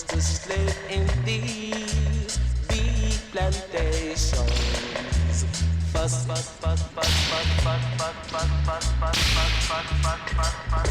To slave in these bee plantations. Fuss, fuss, fuss, fuss, fuss, fuss, fuss, fuss, fuss, fuss, fuss, fuss, fuss, fuss.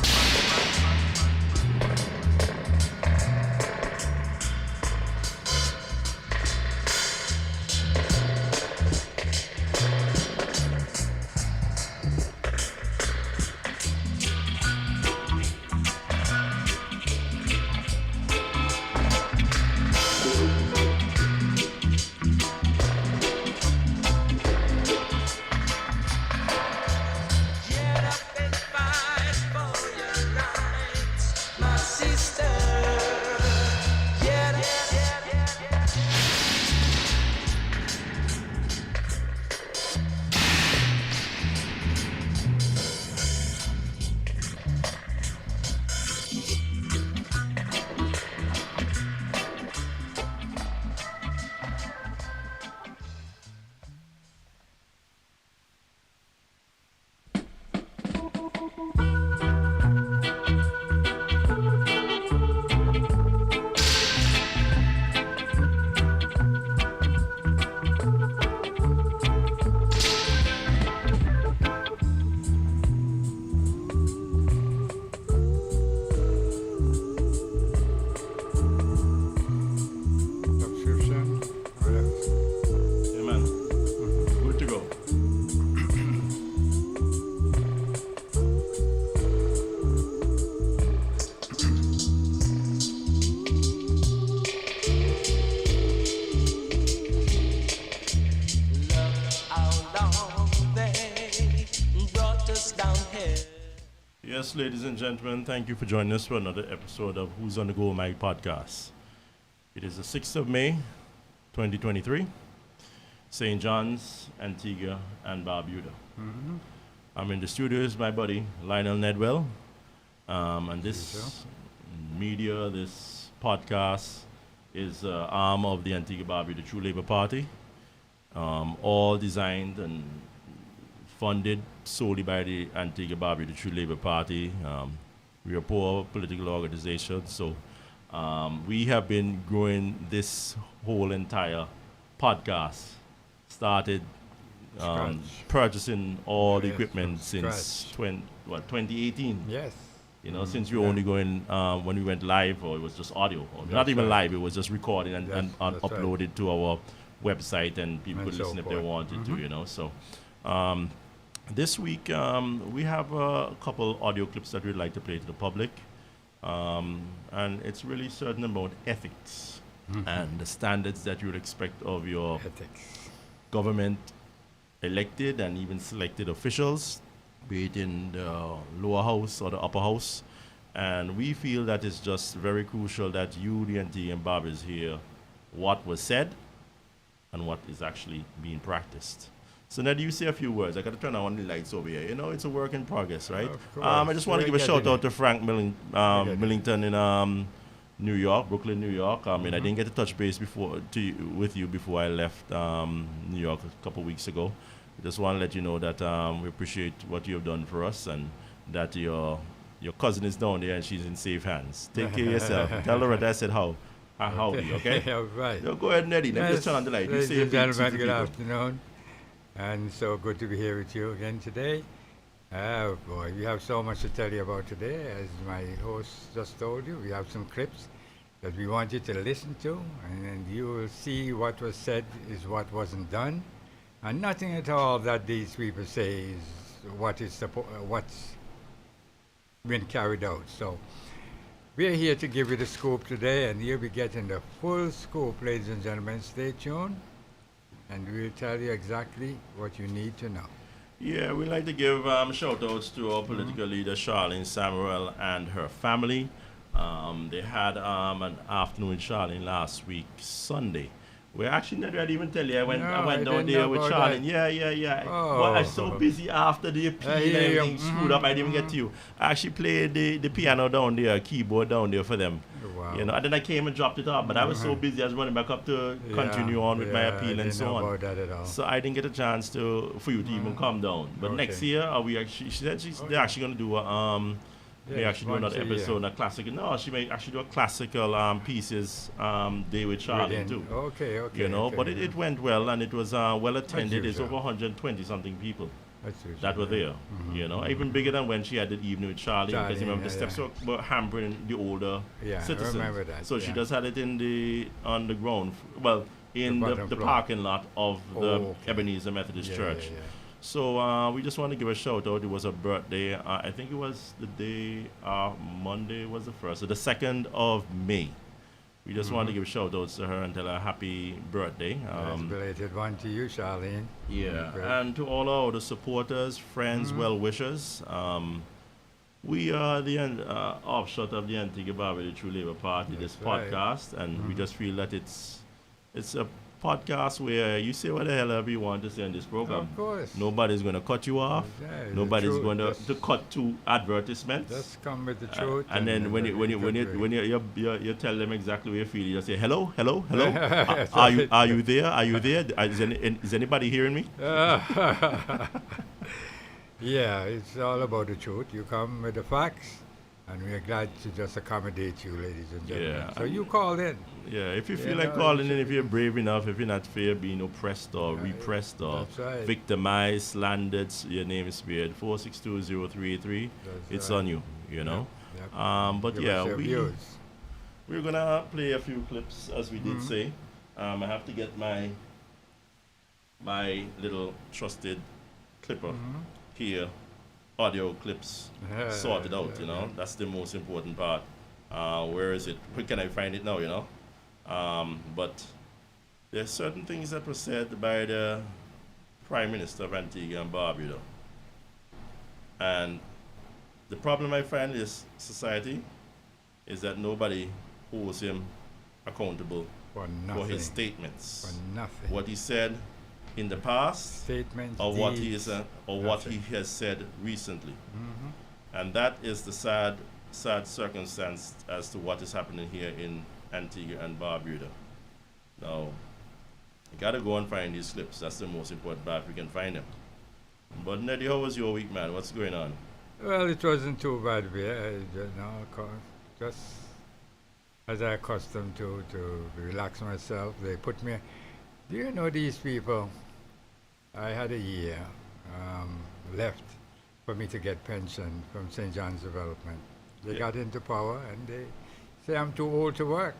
Yes, ladies and gentlemen, thank you for joining us for another episode of Who's on the Go, My podcast. It is the 6th of May, 2023, St. John's, Antigua, and Barbuda. Mm-hmm. I'm in the studio with my buddy, Lionel Nedwell, and this media, this podcast is an arm of the Antigua Barbuda True Labour Party, all designed and funded solely by the Antigua Barbuda True Labour Party. We are a poor political organization, so we have been growing this whole entire podcast. Started purchasing all the equipment since 2018. Yes. You know, since we were only going when we went live, or it was just audio, or not even live, it was just recorded and uploaded to our website, and people could listen if they wanted to, you know. So this week, we have a couple audio clips that we'd like to play to the public. And it's really certain about ethics and the standards that you would expect of your government elected and even selected officials, be it in the lower house or the upper house. And we feel that it's just very crucial that you, the Antiguan Barbers, hear what was said and what is actually being practiced. So now do you say a few words? I got to turn on the lights over here. You know, it's a work in progress, right? I just want to give a shout out to Frank Millington in New York, Brooklyn, New York. I mean, I didn't get to touch base with you before I left New York a couple weeks ago. I just want to let you know that we appreciate what you have done for us, and that your cousin is down there and she's in safe hands. Take care of yourself. Tell Loretta I said howdy, okay? Yeah, right. So go ahead, Neddy. Let me just turn on the light. Ladies and gentlemen, good afternoon. And so good to be here with you again today. Oh boy, we have so much to tell you about today. As my host just told you, we have some clips that we want you to listen to, and you will see what was said is what wasn't done, and nothing at all that these people say is what's been carried out. So we're here to give you the scoop today, and you'll be getting the full scoop, ladies and gentlemen. Stay tuned, and we'll tell you exactly what you need to know. Yeah, we'd like to give shout-outs to our political leader, Charlene Samuel, and her family. They had an afternoon with Charlene last week, Sunday, Well, actually, not I didn't even tell you. I No, went I down didn't there know with about Charlie. that. Yeah. But I Oh. was so busy after the appeal I and hear you. everything screwed up. I didn't even get to you. I actually played the piano down there, keyboard down there for them. Wow. You know, and then I came and dropped it off. But I was so busy, I was running back up to continue on with my I appeal and didn't so know on. about that at all. So I didn't get a chance for you to even come down. But next Okay. year, we actually she said they're actually going to do a may Yes, actually do once another a year. episode, a classical. No, she may actually do a classical pieces day with Charlie Within- too. Okay. You know, okay, but yeah. it went well and it was well attended. It's usual. over 120 something people That's usual, that were yeah. there. You know, even bigger than when she had the evening with Charlie. Because Charlie, remember the yeah, steps yeah. were hampering the older Yeah, I citizens. remember that, So she yeah. just had it in the on the ground. Well, in The the, bottom the floor. parking lot of the Oh, okay. Ebenezer Methodist Yeah, Church. yeah. So we just want to give a shout out. It was her birthday. I think it was the day Monday was the first, so the 2nd of May. We just want to give shout outs to her and tell her happy birthday. That's a belated one to you, Charlene. Yeah, Great. and to all our other supporters, friends, well-wishers. We are the offshoot of the Antigua Barbados True Labour Party, this That's right. podcast, and we just feel that it's a podcast where you say what the hell ever you want to say on this program. Of course. Nobody's going to cut you off. Yeah, the Nobody's truth, going just- to cut to advertisements. Just come with the truth. And then when you tell them exactly what you feel, you just say hello. Are you there? Is anybody hearing me? Yeah, it's all about the truth. You come with the facts, and we are glad to just accommodate you, ladies and gentlemen. Yeah. So you called in. Yeah, if you Yeah, feel like no, calling you in, if you're brave enough, if you're not fear being oppressed or Yeah, repressed or that's right. victimized, slandered, your name is spared. 4620383. That's It's right. on you, you know. Yep. But Give yeah, us your views. we're gonna play a few clips as we Mm-hmm. did say. I have to get my little trusted clipper Mm-hmm. here, audio clips sorted out. You know, that's the most important part. Where is it? Where can I find it now? You know, but there's certain things that were said by the Prime Minister of Antigua and Barbuda, and the problem I find in this society is that nobody holds him accountable For for nothing. his statements. For nothing. What he said in the past, Statements, or what he deeds, is, or what nothing. he has said recently, Mhm. and that is the sad circumstance as to what is happening here in Antigua and Barbuda. Now, you gotta go and find these clips. That's the most important part if we can find them. But Neddy, how was your week, man? What's going on? Well, it wasn't too bad, just as I accustomed to relax myself. They put me. Do you know these people? I had a year left for me to get pension from St. John's Development. They Yeah. got into power and they say I'm too old to work.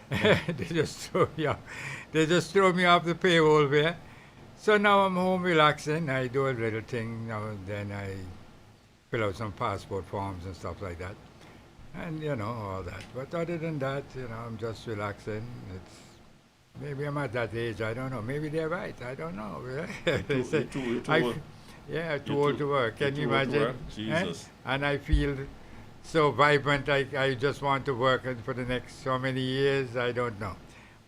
They just throw me off. They just throw me off the payroll there. So now I'm home relaxing. I do a little thing now and then. I fill out some passport forms and stuff like that. And, all that. But other than that, I'm just relaxing. It's maybe I'm at that age, I don't know. Maybe they're right, I don't know. They say, You're too I old. yeah, too You're old to work. you're Can you too old to imagine? work? Jesus. And I feel so vibrant, I just want to work for the next so many years, I don't know.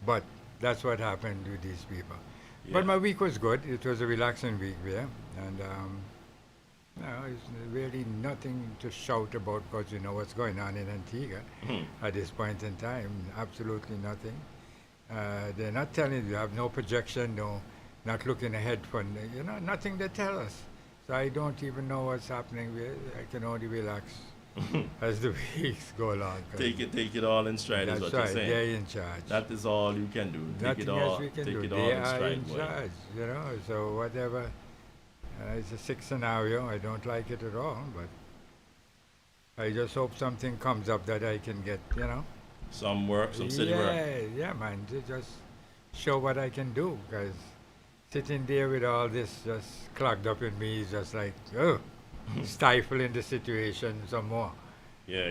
But that's what happened with these people. Yeah. But my week was good. It was a relaxing week there. And no, it's really nothing to shout about because you know what's going on in Antigua Mhm. at this point in time. Absolutely nothing. They're not telling you, have no projection, not looking ahead for, nothing they tell us. So I don't even know what's happening. I can only relax as the weeks go along. Take it all in stride, is That's what right. you're saying. They're in charge. That is all you can do. Take Nothing it all. else we can Take do. it all They in are stride, in boy. charge, So whatever. It's a sick scenario. I don't like it at all, but I just hope something comes up that I can get, Some work, some city work. Yeah, man. To just show what I can do, because sitting there with all this just clogged up in me is just like, stifling the situation some more. Yeah,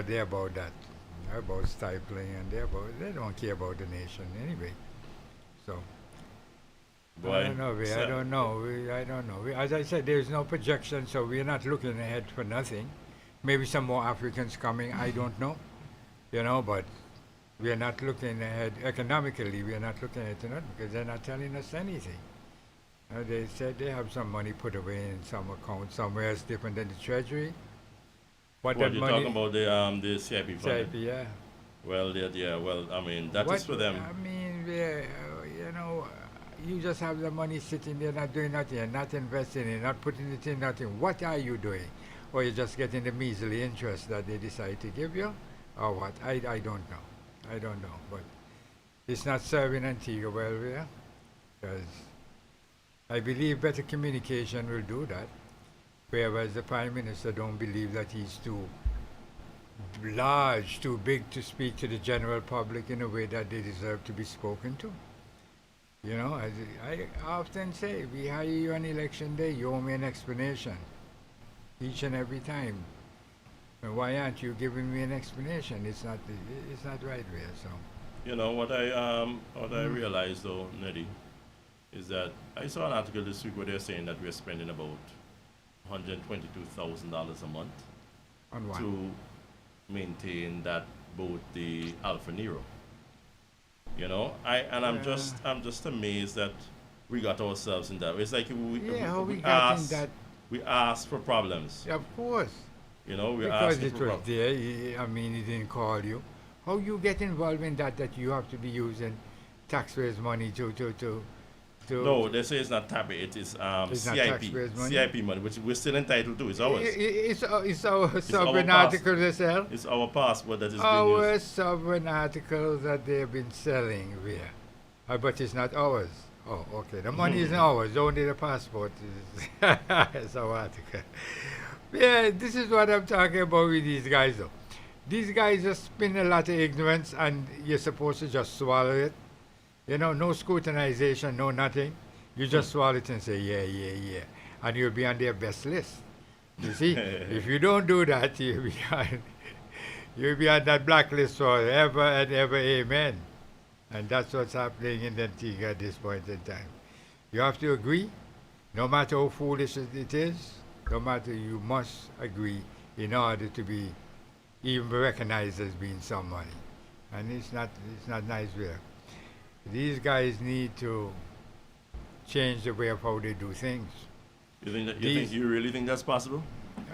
They're about that. They're about stifling, and they don't care about the nation anyway. So. Boy, I don't know. I don't know. As I said, there's no projection, so we're not looking ahead for nothing. Maybe some more Africans coming. I don't know. But We are not looking ahead economically. We are not looking ahead to nothing because they're not telling us anything. They said they have some money put away in some account somewhere else different than the treasury. What Well, that you're money? talking about the CIP funding. CIP, yeah. Well, yeah. Well, I mean, that What is for them. I mean, you just have the money sitting there, not doing nothing, and not investing in, not putting it in nothing. What are you doing? Or you're just getting the measly interest that they decide to give you, or what? I don't know. I don't know, but it's not serving Antigua well there, because I believe better communication will do that. Whereas the Prime Minister don't believe that he's too large, too big to speak to the general public in a way that they deserve to be spoken to. You know, as I often say, we hire you on election day, you owe me an explanation each and every time. And why aren't you giving me an explanation? It's not right there. So You know what I realized though, Neddy, is that I saw an article this week where they're saying that we're spending about $122,000 a month on what? to maintain that boat, the Alfa Nero. You know, I'm just amazed that we got ourselves in that. It's like How we we got in asked that? we asked for problems. Of course, You know, we're because asking it for was problems. there. I mean, he didn't call you. How you get involved in that? That you have to be using taxpayers' money to. No, they say it's not TAB, it is It's not CIP. taxpayers' money? CIP money, which we're still entitled to. It's ours. It's our sovereign pass. articles they sell. It's our passport that is being Our used. sovereign articles that they've been selling here. But it's not ours. Oh, okay. The money isn't ours. Only the passport is it's our article. Yeah, this is what I'm talking about with these guys, though. These guys just spin a lot of ignorance, and you're supposed to just swallow it. You know, no scrutinization, no nothing. You just swallow it and say, yeah. And you'll be on their best list. You see, if you don't do that, you'll be on that blacklist forever and ever, amen. And that's what's happening in Antigua at this point in time. You have to agree, no matter how foolish it is, no matter, you must agree in order to be even recognized as being somebody. And it's not nice there. These guys need to change the way of how they do things. You really think that's possible?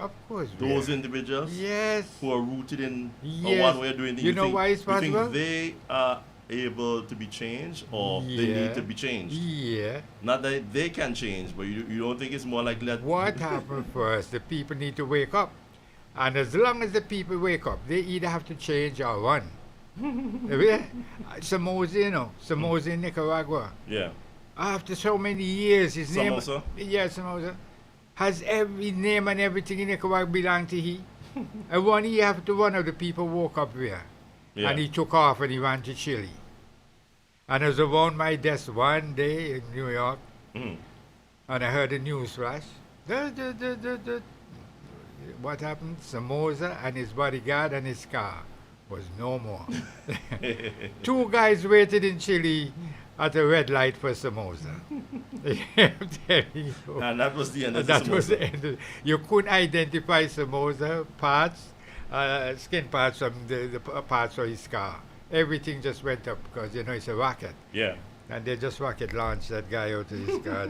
Of course. Those yeah. individuals Yes. who are rooted in Yes. one way of doing things. You know why it's You possible? think they are able to be changed, or they Yeah. need to be changed? Yeah. Not that they can change, but you don't think it's more likely that What happened first? The people need to wake up. And as long as the people wake up, they either have to change or run. Somoza in Nicaragua. Yeah. After so many years, his name. Somoza? Yeah, Somoza. Has every name and everything in Nicaragua belong to he. And one year after one of the people woke up there. Yeah. And he took off and he ran to Chile. And I was around my desk one day in New York, Mhm. and I heard a news flash. What happened? Somoza and his bodyguard and his car was no more. Two guys waited in Chile at a red light for Somoza. I'm telling you. And that was the end of That the was the Somoza. end. You couldn't identify Somoza parts, skin parts from the parts of his car. Everything just went up because, it's a rocket. Yeah. And they just rocket launched that guy out of his car.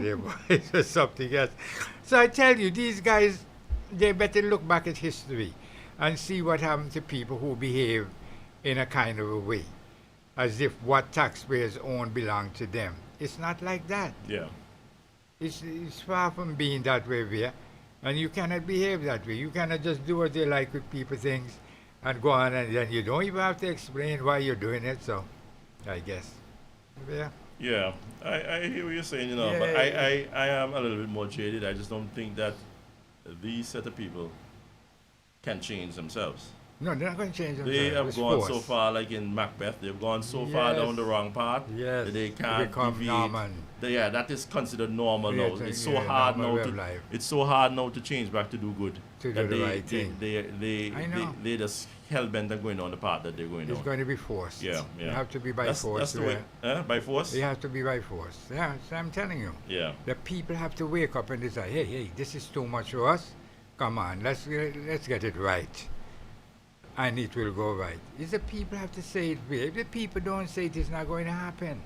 It was something else. So I tell you, these guys, they better look back at history and see what happened to people who behave in a kind of a way, as if what taxpayers own belong to them. It's not like that. Yeah. It's far from being that way there. And you cannot behave that way. You cannot just do what you like with people things and go on, and then you don't even have to explain why you're doing it. So, I guess. Yeah. Yeah, I hear what you're saying, but Yeah. I am a little bit more jaded. I just don't think that these set of people can change themselves. No, they're not going to change themselves. They have It's gone force. so far, like in Macbeth, they've gone so far Yes. down the wrong path Yes. that they to can't become deviate. Norman. Yeah, that is considered normal now. Create a- It's so yeah, hard normal now way to of life. it's so hard now to change back to do good. To that do the right thing. I know. They just hell bent on going on the path that they're going It's on. going to be forced. Yeah. You have to be by That's force. the way. By force. You have to be by force. Yeah, so I'm telling you. Yeah. The people have to wake up and decide, hey, this is too much for us. Come on, let's get it right. and it will go right. It's the people have to say it. If the people don't say it, it's not going to happen.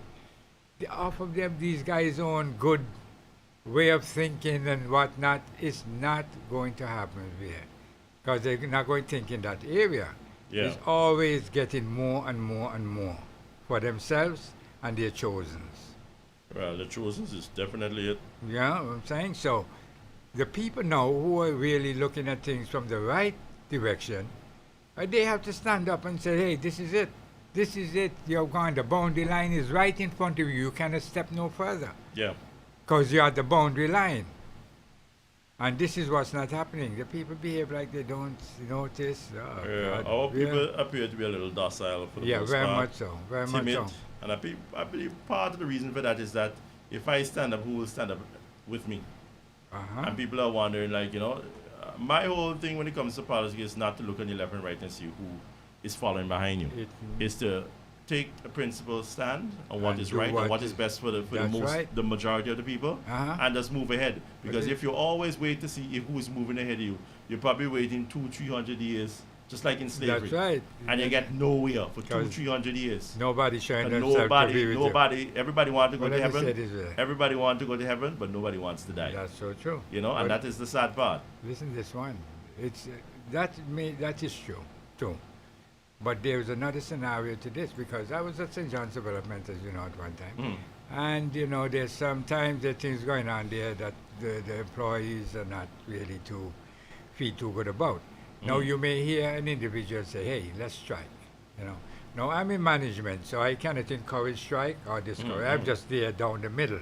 Off of them, these guys' own good way of thinking and whatnot, is not going to happen there. Because they're not going to think in that area. Yeah. It's always getting more and more and more for themselves and their chosens. Well, the chosen is definitely it. You know what I'm saying? So the people now who are really looking at things from the right direction, they have to stand up and say, hey, this is it. This is it. You're gone. The boundary line is right in front of you. You cannot step no further. Yeah. Because you're at the boundary line. And this is what's not happening. The people behave like they don't notice. Oh, Yeah, God. our people appear to be a little docile for the Yeah, most very part. much so. Very Timid. much so. And I believe part of the reason for that is that if I stand up, who will stand up with me? Uh-huh. And people are wondering, like, my whole thing when it comes to politics is not to look on your left and right and see who is following behind you. It's to take a principled stand on what And is do right what and what is is- best for that's right. the majority of the people, Uh-huh. and just move ahead. Because it- if you always wait to see who is moving ahead of you, you're probably waiting 200-300 years, just like in slavery. That's right. And you get nowhere for 'Cause 200-300 years. Nobody showing And themselves to be with you. everybody wants to go Well, to let me say heaven. this way. Everybody wants to go to heaven, but nobody wants to die. That's so true. And But that is the sad part. listen to this one. It's that is true too. But there's another scenario to this, because I was at St. John's Development, as you know, at one time. Mm. And there's sometimes there are things going on there that the employees are not really feel too good about. Now you may hear an individual say, hey, let's strike. Now I'm in management, so I cannot encourage strike or discourage. I'm just there down the middle.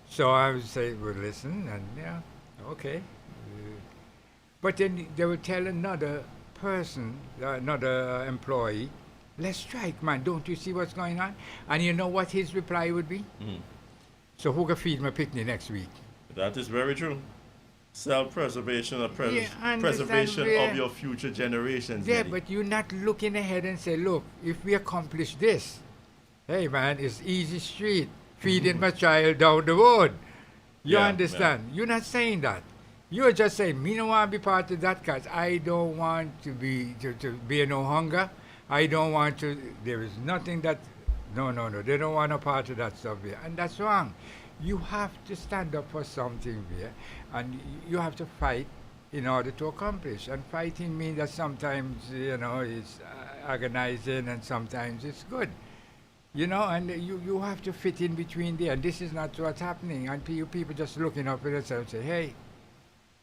So I would say, well, listen, and yeah, okay. But then they will tell another person, another employee, let's strike, man. Don't you see what's going on? And you know what his reply would be? Mm. So who can feed my picnic next week? That is very true. Self-preservation or Yeah, I understand preservation where- of your future generations. Yeah, Nelly. but you're not looking ahead and say, look, if we accomplish this, hey man, it's easy street, feeding my child down the road. You Yeah, understand? You're not saying that. You're just saying, me don't want to be part of that, because I don't want to be no hunger. I don't want to, there is nothing that, no, they don't want a part of that stuff here. And that's wrong. You have to stand up for something here, and you have to fight in order to accomplish. And fighting means that sometimes, it's agonizing and sometimes it's good. And you have to fit in between there. And this is not what's happening. And people just looking up at themselves and say, hey,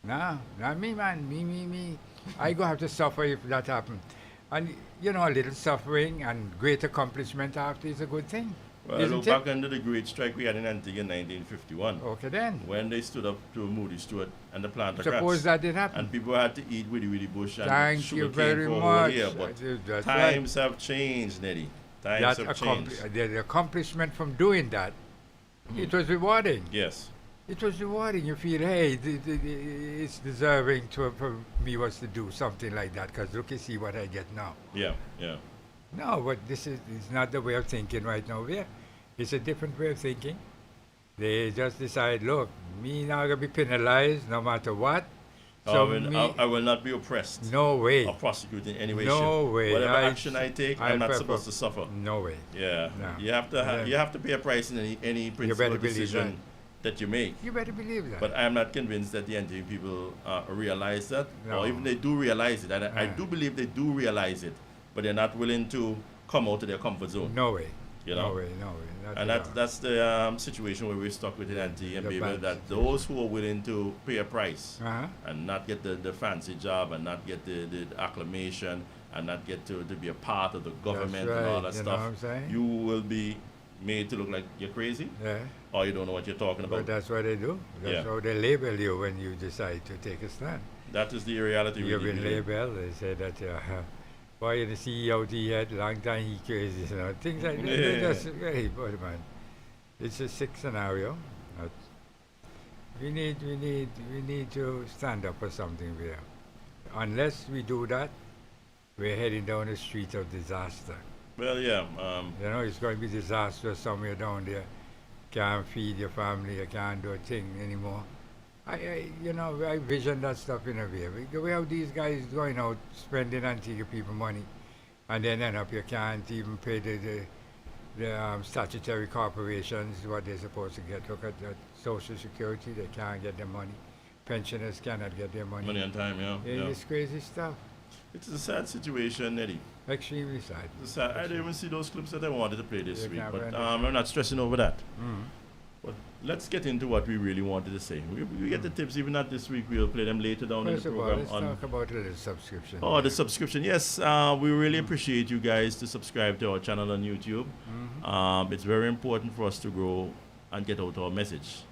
nah, not me, man, me. I go have to suffer if that happens. And, a little suffering and great accomplishment after is a good thing. Well, Isn't look it? back under the great strike we had in Antigua in 1951, Okay then. when they stood up to Moody Stewart and the plantocrats. Suppose that did happen. And people had to eat widdy bush and Thank sugar you cane very for a whole much. year. But That's right. times have changed, Neddy. Times have changed. The accomplishment from doing that, it was rewarding. Yes. It was rewarding. You feel, hey, it's deserving for me was to do something like that, because look, you see what I get now. Yeah. No, but it's not the way of thinking right now there. It's a different way of thinking. They just decide, look, me not going to be penalized no matter what. So I will not be oppressed no way. or prosecuted in any way. No way. Whatever action I take, I'm not prefer- supposed to suffer. No way. Yeah. No. You have to Yeah. you have to pay a price in any better principal believe decision that you make. You better believe that. But I'm not convinced that the NTV people realize that, No. or even they do realize it. And I Yeah. do believe they do realize it, but they're not willing to come out of their comfort zone. no way. You know? No way. Not And at all. that's the situation where we're stuck with the NTV and The people, bad that those who are willing to pay a price Uh-huh. and not get the fancy job and not get the acclamation and not get to be a part of the government and all right, that you know stuff, what I'm saying? you will be made to look like you're crazy Yeah. or you don't know what you're talking But about. that's what they do. That's Yeah. how they label you when you decide to take a stand. That is the reality. You've we been live in. labeled. They say that, boy, the CEO he had long time he crazy, things like that. Yeah. They're just very bad, man. It's a sick scenario. But we need to stand up for something there. Unless we do that, we're heading down a street of disaster. Well, yeah. It's going to be disastrous somewhere down there. Can't feed your family, you can't do a thing anymore. I vision that stuff in a way. We have these guys going out spending Antigua people money, and then end up you can't even pay the statutory corporations what they're supposed to get. Look at that Social Security, they can't get their money. Pensioners cannot get their money. Money on time, yeah. It's crazy stuff. It's a sad situation, Eddie. Extremely sad. It's sad. I didn't even see those clips that I wanted to play this You week, can't but find it. I'm not stressing over that. Mm. But let's get into what we really wanted to say. We get the tips, even not this week. We'll play them later down in First the of all, program. let's talk about the subscription. Oh, the subscription. Yes, we really appreciate you guys to subscribe to our channel on YouTube. It's very important for us to grow and get out our message.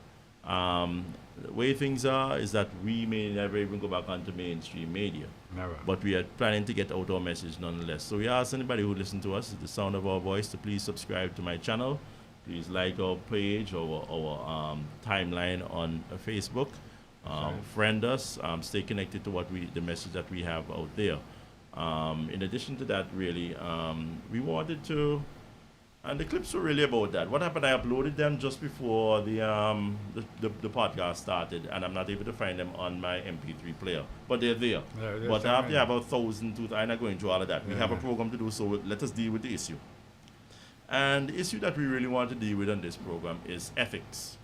The way things are is that we may never even go back onto mainstream media. Never. But we are planning to get out our message nonetheless. So we ask anybody who listens to us, the sound of our voice, to please subscribe to my channel. Please like our page or our timeline on Facebook. Friend us. Stay connected to the message that we have out there. In addition to that, really, we wanted to, and the clips were really about that. What happened? I uploaded them just before the podcast started, and I'm not able to find them on my MP3 player, but they're there. Yeah, But after about 1,000, 2,000, I'm not going through all of that. We have a Yeah. program to do, so let us deal with the issue. And the issue that we really want to deal with on this program is ethics.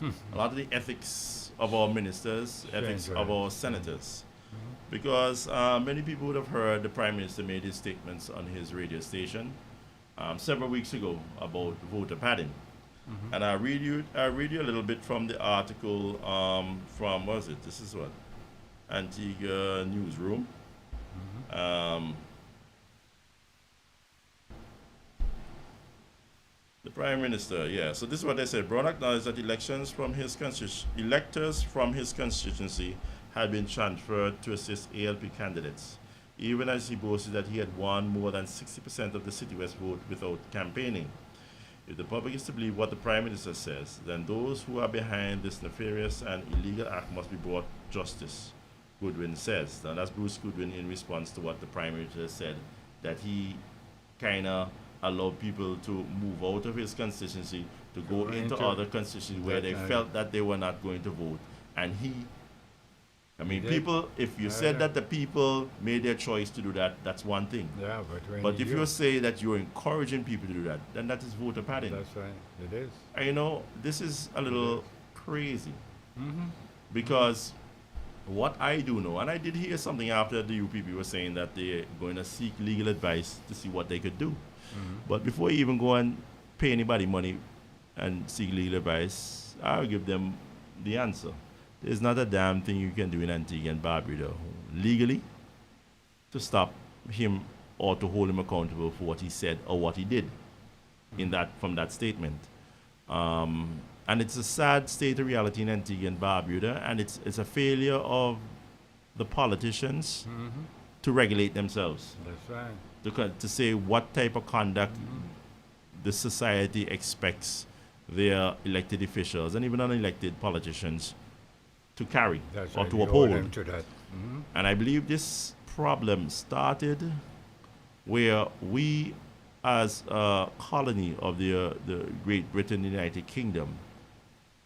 A lot of the ethics of our ministers, ethics Strange, of right? our senators. Because many people would have heard the Prime Minister made his statements on his radio station several weeks ago about voter padding. And I read you a little bit from the article from, what was it? This is what? Antigua Newsroom. The Prime Minister, yeah. So this is what they said. Brown acknowledged that electors from his constituency had been transferred to assist ALP candidates, even as he boasted that he had won more than 60% of the City West vote without campaigning. If the public is to believe what the Prime Minister says, then those who are behind this nefarious and illegal act must be brought justice, Goodwin says. And that's Bruce Goodwin in response to what the Prime Minister said, that he kind of allowed people to move out of his constituency to go into other constituencies where they felt that they were not going to vote. And people, if you said that the people made their choice to do that, that's one thing. Yeah, But if you say that you're encouraging people to do that, then that is voter padding. That's right. It is. And this is a little crazy. Because what I do know, and I did hear something after the UPP was saying that they're going to seek legal advice to see what they could do. But before you even go and pay anybody money and seek legal advice, I'll give them the answer. There's not a damn thing you can do in Antigua and Barbuda legally to stop him or to hold him accountable for what he said or what he did from that statement. And it's a sad state of reality in Antigua and Barbuda, and it's a failure of the politicians to regulate themselves. That's right. To say what type of conduct the society expects their elected officials and even unelected politicians to carry That's or right. to We owe uphold. them to that. And I believe this problem started where we, as a colony of the Great Britain, United Kingdom,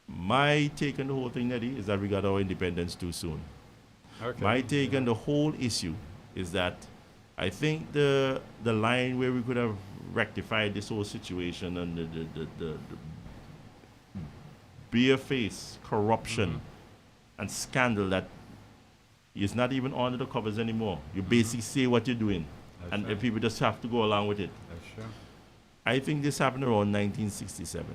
my take on the whole thing, Eddie, is that we got our independence too soon. Okay. My take on the whole issue is that I think the line where we could have rectified this whole situation and the barefaced corruption and scandal that is not even under the covers anymore. You basically say what you're doing, That's and right. people just have to go along with it. That's true. I think this happened around 1967,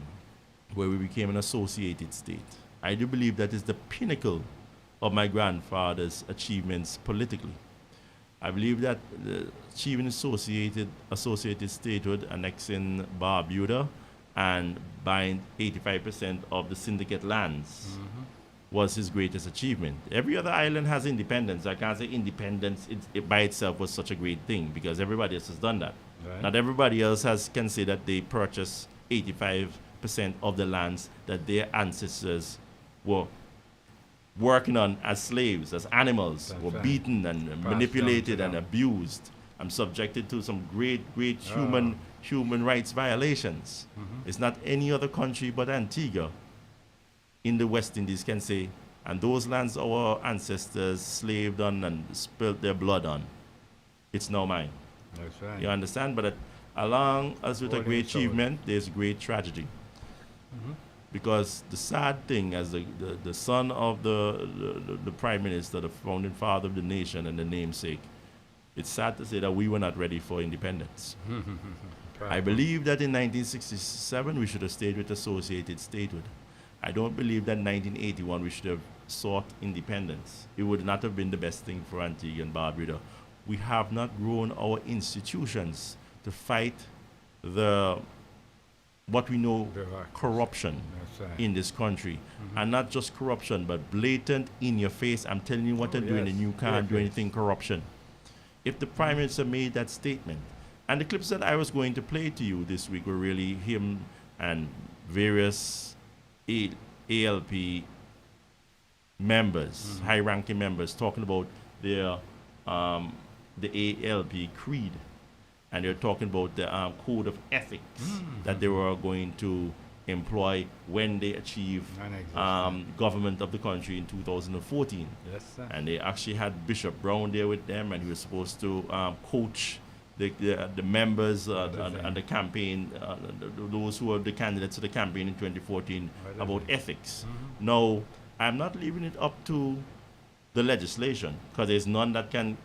where we became an associated state. I do believe that is the pinnacle of my grandfather's achievements politically. I believe that achieving associated statehood, annexing Barbuda, and buying 85% of the syndicate lands was his greatest achievement. Every other island has independence. I can't say independence it by itself was such a great thing because everybody else has done that. Right. Not everybody else can say that they purchased 85% of the lands that their ancestors were working on as slaves, as animals, That's were right. beaten and Passed manipulated down to and them. abused and subjected to some great human rights violations. It's not any other country but Antigua in the West Indies can say And those lands our ancestors slaved on and spilled their blood on, it's now mine. That's right. You understand? But along as with a Holding great sword. achievement, there's great tragedy. Because the sad thing, as the son of the prime minister, the founding father of the nation and the namesake, it's sad to say that we were not ready for independence. I believe that in 1967 we should have stayed with associated statehood. I don't believe that in 1981 we should have sought independence. It would not have been the best thing for Antigua and Barbuda. We have not grown our institutions to fight what we know corruption That's right. in this country. And not just corruption, but blatant, in your face, I'm telling you what to do, yes. and you can't do Yes. anything corruption. If the Prime Minister made that statement, and the clips that I was going to play to you this week were really him and various ALP members, high-ranking members, talking about their the ALP creed, and they're talking about the code of ethics that they were going to employ when they achieve government of the country in 2014. Yes, sir. And they actually had Bishop Brown there with them, and he was supposed to coach the members and the campaign, those who were the candidates to the campaign in 2014 about ethics. Now, I'm not leaving it up to the legislation, because there's none that can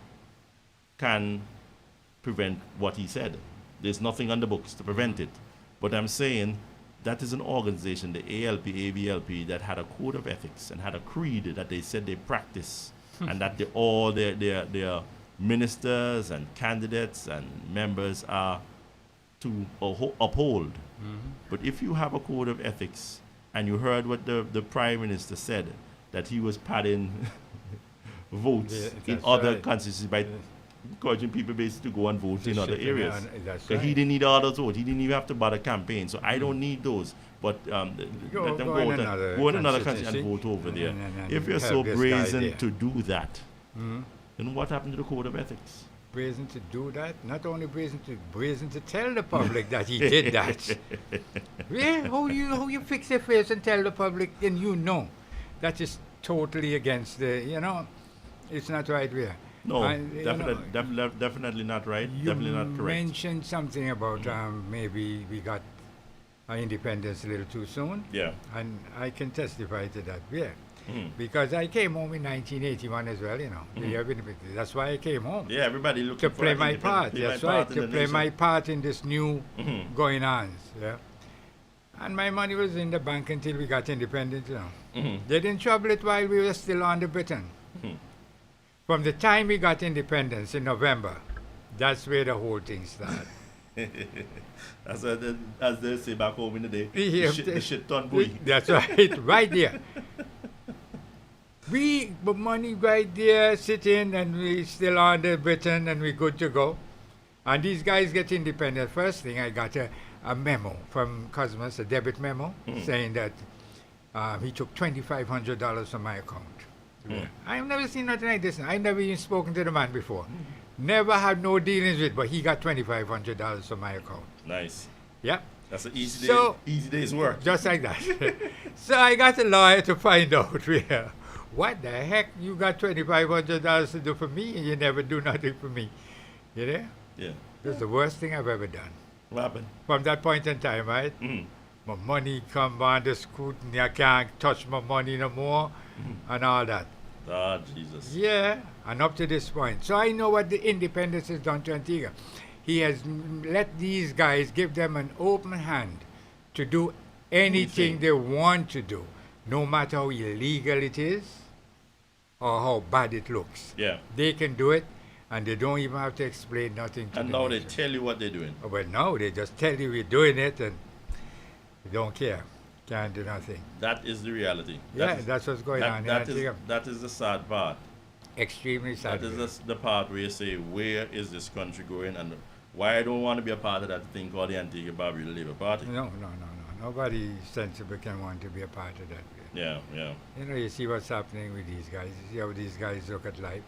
prevent what he said. There's nothing on the books to prevent it. But I'm saying that is an organization, the ALP, ABLP, that had a code of ethics and had a creed that they said they practice, and that all their ministers and candidates and members are to uphold. But if you have a code of ethics, and you heard what the Prime Minister said, that he was padding votes in other constituencies by encouraging people basically to go and vote in other areas. Because he didn't need all those votes. He didn't even have to bother campaign. So I don't need those. But let them go in another country and vote over there. If you're so brazen to do that, then what happened to the code of ethics? Brazen to do that? Not only brazen to tell the public that he did that. Yeah, how you fix your face and tell the public, and you know that is totally against it's not right there. No, definitely not right. Definitely not correct. You mentioned something about maybe we got our independence a little too soon. Yeah. And I can testify to that. Yeah. Because I came home in 1981 as well, the year of independence. That's why I came home. Yeah, everybody looking to for play my part. That's right, to play my part in this new going on. Yeah. And my money was in the bank until we got independent. They didn't trouble it while we were still under Britain. From the time we got independence in November, that's where the whole thing started. As they say back home in the day, the shit done boy. That's right, right there. We, the money right there, sitting, and we still under Britain, and we're good to go. And these guys get independent. First thing, I got a memo from Cosmos, a debit memo, saying that he took $2,500 from my account. I've never seen nothing like this. I've never even spoken to the man before. Never had no dealings with, but he got $2,500 from my account. Nice. Yeah. That's an easy day's work. Just like that. So I got a lawyer to find out what the heck you got $2,500 to do for me, and you never do nothing for me. You know? Yeah. That's the worst thing I've ever done. What happened? From that point in time, right? My money come under scrutiny. I can't touch my money no more, and all that. Ah, Jesus. Yeah, and up to this point. So I know what the independence has done to Antigua. He has let these guys, give them an open hand to do anything they want to do, no matter how illegal it is or how bad it looks. Yeah. They can do it, and they don't even have to explain nothing to And the now nation. they tell you what they're doing. Oh, well, no, they just tell you we're doing it, and you don't care. Can't do nothing. That is the reality. That's what's going on in Antigua. That is the sad part. Extremely sad. That is the part where you say, where is this country going, and why I don't want to be a part of that thing called the Antigua Barbuda Labour Party. No. Nobody sensible can want to be a part of that. Yeah. You see what's happening with these guys. You see how these guys look at life.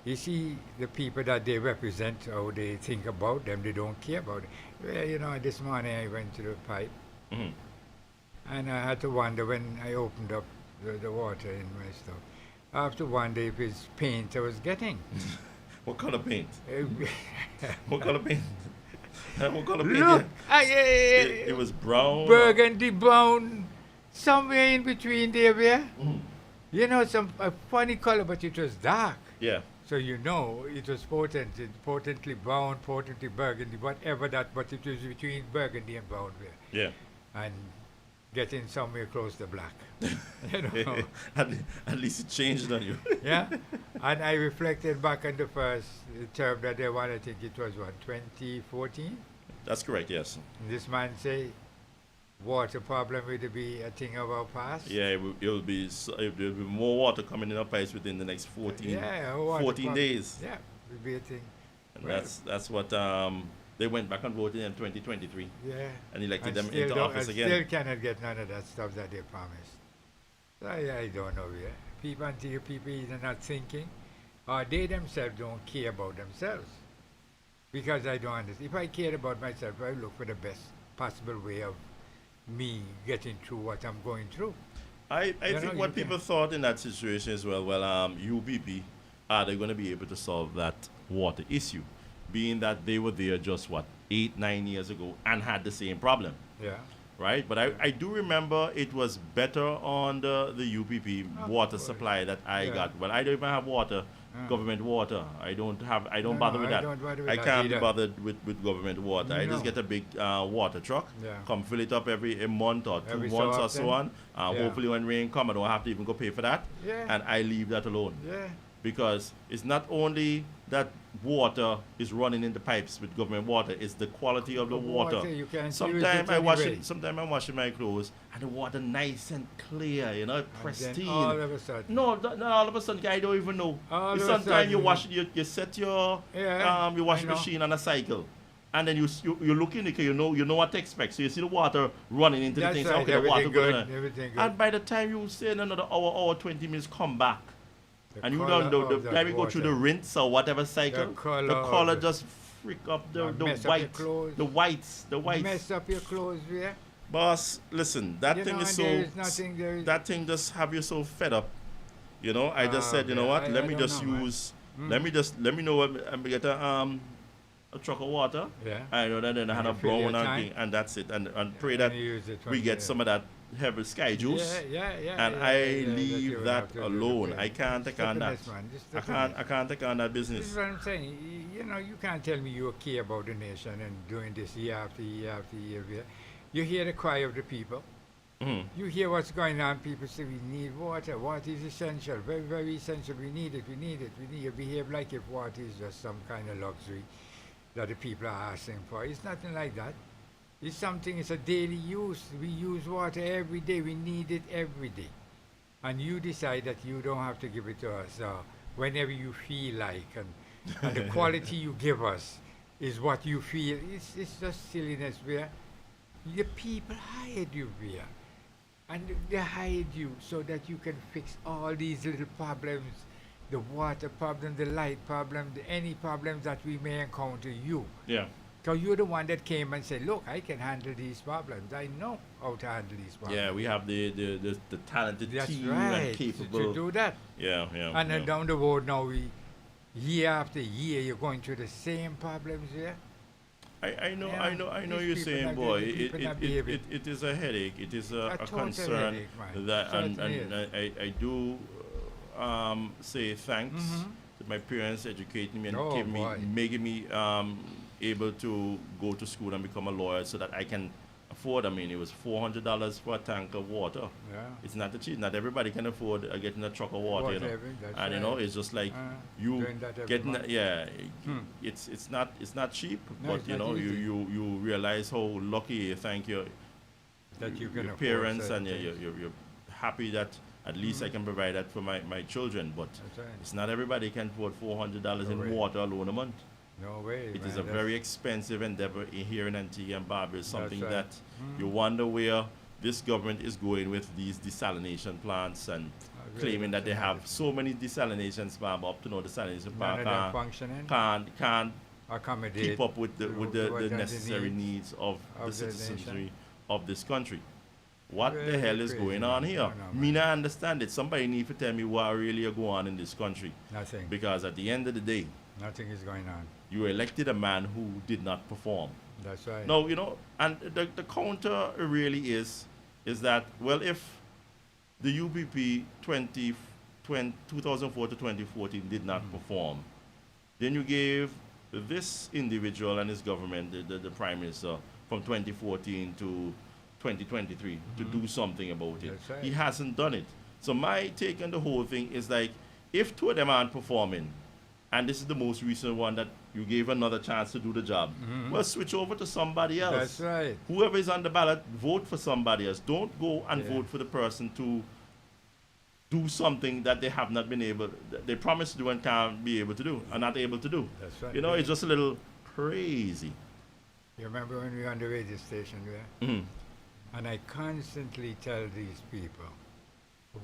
You see the people that they represent, how they think about them. They don't care about it. Well, this morning I went to the pipe. And I had to wonder when I opened up the water in my stuff. After one day, if it's paint I was getting. What color paint? Uh, What color paint? What color paint? Look, It was brown. burgundy brown, somewhere in between there, Vere. Mhm. You know, some a funny color, but it was dark. Yeah. So you know it was potently brown, potently burgundy, whatever that, but it was between burgundy and brown there. Yeah. And getting somewhere close to black. You know. At least it changed on you. Yeah. And I reflected back on the first term that they won, I think it was what, 2014? That's correct. Yes. And this man say water problem will be a thing of our past. Yeah. It'll be more water coming in our pipes within the next 14, Yeah, 14 days. Yeah, will be a thing. And Well, that's what they went back and voted in 2023 Yeah. and elected And them still into don't- office and again. still cannot get none of that stuff that they promised. So I don't know. Yeah. People until people either not thinking or they themselves don't care about themselves. Because I don't understand. If I cared about myself, I look for the best possible way of me getting through what I'm going through. I You think know, what you people thought in that situation as well, UBP, are they going to be able to solve that water issue? Being that they were there just, 8-9 years ago and had the same problem, Yeah. right? But I do remember it was better on the UPP Of water course. supply that I Yeah. got. Well, I don't even have water, government water. I don't No, bother with I that. don't bother with I that can't be either. bothered with government water. I just No. get a big water truck, Yeah. come fill it up every a month or 2 Every so months or so on. often. Yeah. Hopefully when rain come, I don't have to even go pay for that. Yeah. And I leave that alone. Yeah. Because it's not only that water is running in the pipes with government water, it's the quality of the water. You can use Sometimes it I wash anyway. it. Sometimes I'm washing my clothes, and the water nice and clear, And then pristine. all of a sudden. No, not all of a sudden. I don't even know. All of a Sometimes you sudden- wash, you set your Yeah, your washing I know. machine on a cycle, and then you look in it, you know what to expect. So you see the water running into That's the thing. right, Okay, the water everything going good, on. everything good. And by the time you say in another hour, 20 minutes, come back. The And you colour don't of the that time you go through the water. rinse or whatever cycle, colour the of color the- just freak up the And mess up your white, clothes. the whites. Mess up your clothes, yeah. Boss, listen, that You thing know, is and so there is nothing there is- that thing just have you so fed up. I just said, you know yeah, what? I Let me don't just know, man. use. Let me know what I'm gonna get a truck of water. Yeah. I know that, then I had And a you fill your brown and tank. thing, and that's it. And pray And that you use it we when get you- some of that heavy sky juice. Yeah. And yeah, I you leave will that have to do alone. the I can't take on that. stupidness, man. Just I stupidness. can't take on that This is business. what I'm saying. You can't tell me you care about the nation and doing this year after year after year. You hear the cry of the people. Mhm. You hear what's going on. People say we need water. Water is essential, very, very essential. We need it. We need it. We need it. Behave like if water is just some kind of luxury that the people are asking for. It's nothing like that. It's something. It's a daily use. We use water every day. We need it every day. And you decide that you don't have to give it to us whenever you feel like, and the quality you give us is what you feel. It's just silliness. Where the people hired you, Vere. And they hired you so that you can fix all these little problems, the water problem, the light problem, any problems that we may encounter you. Yeah. So you're the one that came and said, look, I can handle these problems. I know how to handle these problems. Yeah, we have the talented That's team right, and capable. to do that. Yeah. And then yeah. down the road now, year after year, you're going through the same problems here. I know, Yeah, I know these you're people saying, not boy, getting- people not behaving. it is a headache. It is a total concern headache, man. that, and Certainly I do say thanks to my parents educating me and Oh, boy. making me able to go to school and become a lawyer so that I can afford. I mean, it was $400 for a tank of water. Yeah. It's not cheap. Not everybody can afford getting a truck of water, you know. That's And right. it's just like you doing that every getting month. it's not cheap, No, but it's you not know easy. you realize how lucky you thank your That you can your afford parents certain and things. you're happy that at least I can provide that for my children. But That's right. it's not everybody can afford $400 in way. water alone a month. No way. It man. is a very expensive endeavor here in Antigua and Barbuda. It's something right. that you wonder where this government is going with these desalination plants and really claiming that they don't have so many desalination plants, but up to now desalination None of them plant functioning. can't Accommodate. keep up with the what necessary needs of the of the citizenry nation. of this country. What Very the hell is crazy, going on man. here? No, no, Me man. not understand it. Somebody need to tell me what really are going on in this country. Nothing. Because at the end of the day, Nothing is going on. you elected a man who did not perform. That's right. No, and the counter really is that, well, if the UPP 2004 to 2014 did not perform, then you gave this individual and his government, the prime minister, from 2014 to 2023 to do something about it. That's right. He hasn't done it. So my take on the whole thing is like, if two of them aren't performing, and this is the most recent one that you gave another chance to do the job, well, switch over to somebody else. That's right. Whoever is on the ballot, vote for somebody else. Don't go and Yeah. vote for the person to do something that they have not been able, they promised to do and can't be able to do, are not able to do. That's right. It's just a little crazy. You remember when we were on the radio station there? Mhm. And I constantly tell these people,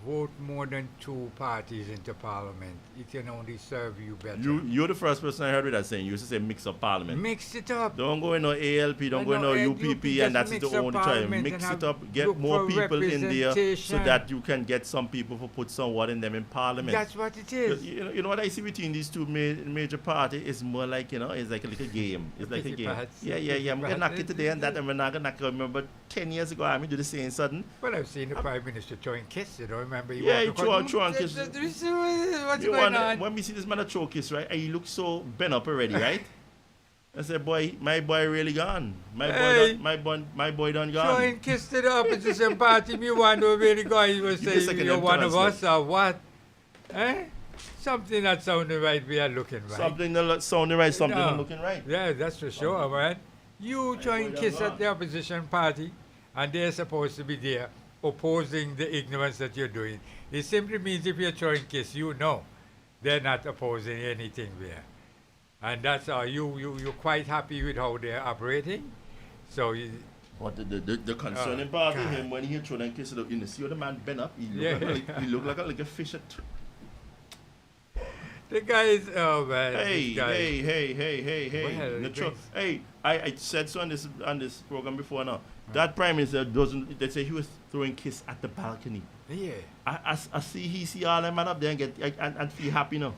vote more than 2 parties into parliament. It can only serve you better. You're the first person I heard with that saying. You used to say mix up parliament. Mix it up. Don't go in no ALP, don't go in no UPP, and that's the only time. Mix it up, get more people in there so that you can get some people to put someone in them in parliament. That's what it is. You know what I see between these two major parties is more like, it's like a little game. It's like a Pity game. pats. Yeah. I'm going to knock it today and that, and we're not going to knock it. Remember 10 years ago, I do the same sudden. Well, I've seen the Prime Minister throwing kiss, remember? He Yeah, he walked throw across- and kiss. What's going on? When we see this man a throw kiss, right, and he looks so bent up already, right? I said, boy, my boy really gone. Hey. My boy done gone. Throwing kiss to the opposition party. Me wonder where the guy was Give me a saying, second, you're I'm one of translate. us or what? Eh? Something that sounded right, we are looking right. Something that sounding right, something No. not looking right. Yeah, that's for sure, man. You throwing boy, kiss I'm at the opposition party, and they're supposed to be there opposing the ignorance that you're doing. It simply means if you're throwing kiss, they're not opposing anything there. And that's all. You're quite happy with how they're operating. So, What the concerning part of God. him when he throw and kiss it up, see how the man bent up? He Yeah. look like a fish at. the guy is, oh man. Hey, this guy. hey. Well, The it tro- brings- hey, I said so on this program before now. That prime minister doesn't. They say he was throwing kiss at the balcony. Yeah. I see all them man up there and get and feel happy now.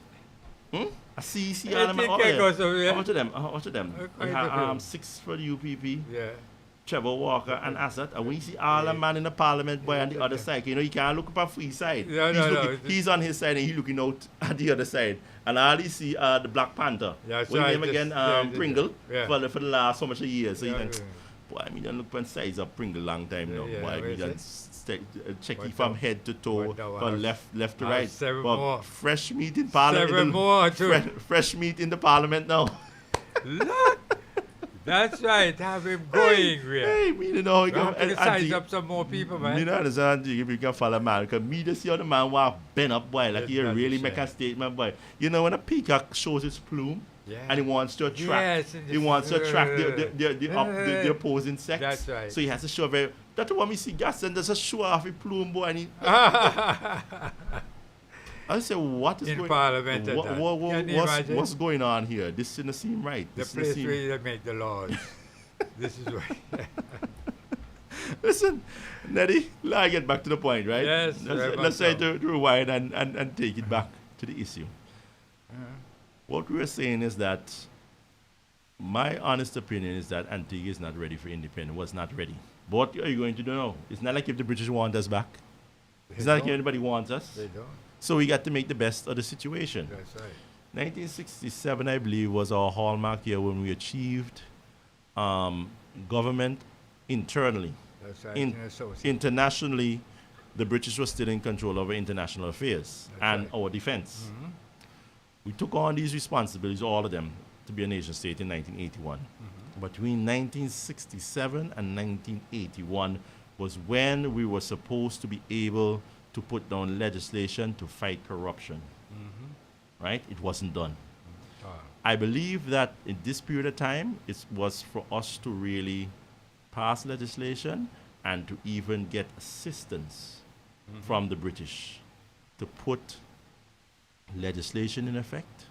I see I all them man think up I there. go somewhere. How much of them? How much of them? Quite We a have, few. 6 for the UPP. Yeah. Trevor Walker and Assad, and when you see all the man in the parliament boy on the other side, you can't look up at free side. No. He's on his side and he's looking out at the other side. And all he see the Black Panther. That's When right, name this- again, yeah, Pringle, yeah. for the last so much a year. So Yeah, you think, yeah. boy, I mean, don't look on size of Pringle long time now. Yeah, Boy, I where mean, is done it? check What it from the- head to toe, what the from house? left to House right. 7 But more. fresh meat in parliament. 7 more, too. Fresh meat in the parliament now. Look! That's right. Have him going, Hey, me don't know. We have to size up some more people, man. Me not understand if you can follow man. Because me just see how the man walk bent up, boy. Like he That's really a make a shame. statement, boy. When a peacock shows its plume Yeah. and he wants to attract, Yes, and he wants to attract the opposing sex. That's right. So he has to show very. That's what we see gas and there's a show off his plume, boy. And he, I say, what is In going Parliament and that. Can you imagine? what's going on here? This doesn't seem right. The This doesn't place seem- where they make the laws. This is why. Listen, Neddy, let's get back to the point, right? Yes, very Let's much try so. to rewind and take it back to the issue. What we were saying is that my honest opinion is that Antigua is not ready for independence, was not ready. But what are you going to do now? It's not like if the British want us back. It's not like don't. anybody wants us. They don't. So we got to make the best of the situation. That's right. 1967, I believe, was our hallmark year when we achieved government internally. That's right. In- In associate. Internationally, the British were still in control of our international affairs That's and right. our defense. Mhm. We took on these responsibilities, all of them, to be a nation state in 1981. Between 1967 and 1981 was when we were supposed to be able to put down legislation to fight corruption. Right? It wasn't done. Ah. I believe that in this period of time, it was for us to really pass legislation and to even get assistance from the British to put legislation in effect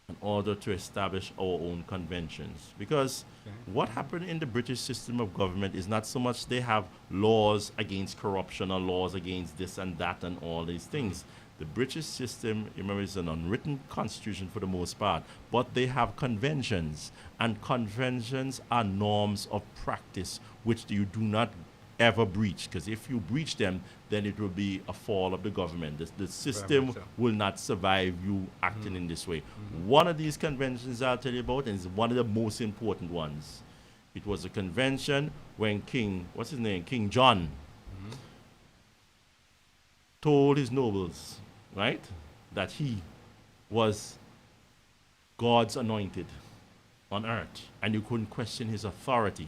in order to establish our own conventions. Because what happened in the British system of government is not so much they have laws against corruption or laws against this and that and all these things. The British system, remember, is an unwritten constitution for the most part, but they have conventions, and conventions are norms of practice which you do not ever breach, because if you breach them, then it will be a fall of the government. The system will not survive you acting in this way. One of these conventions I'll tell you about is one of the most important ones. It was a convention when what's his name? King John told his nobles, right, that he was God's anointed on earth, and you couldn't question his authority,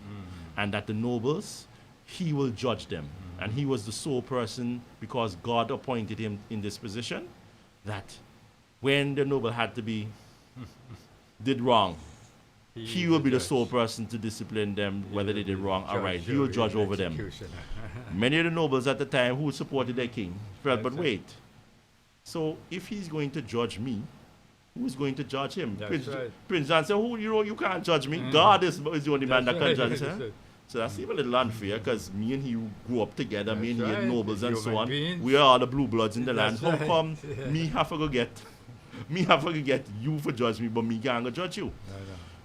and that the nobles, he will judge them. And he was the sole person, because God appointed him in this position, that when the noble had to be did wrong, he will be the sole person to discipline them, whether they did wrong or right. He will judge over them. Many of the nobles at the time who supported their king felt, but wait, so if he's going to judge me, who's going to judge him? Prince John said, you can't judge me. God is the only man that can judge him. So that's even a little unfair, because me and he grew up together, me and he had nobles and so on. We are all the blue bloods in the land. How come me have to go get you for judge me, but me can't go judge you?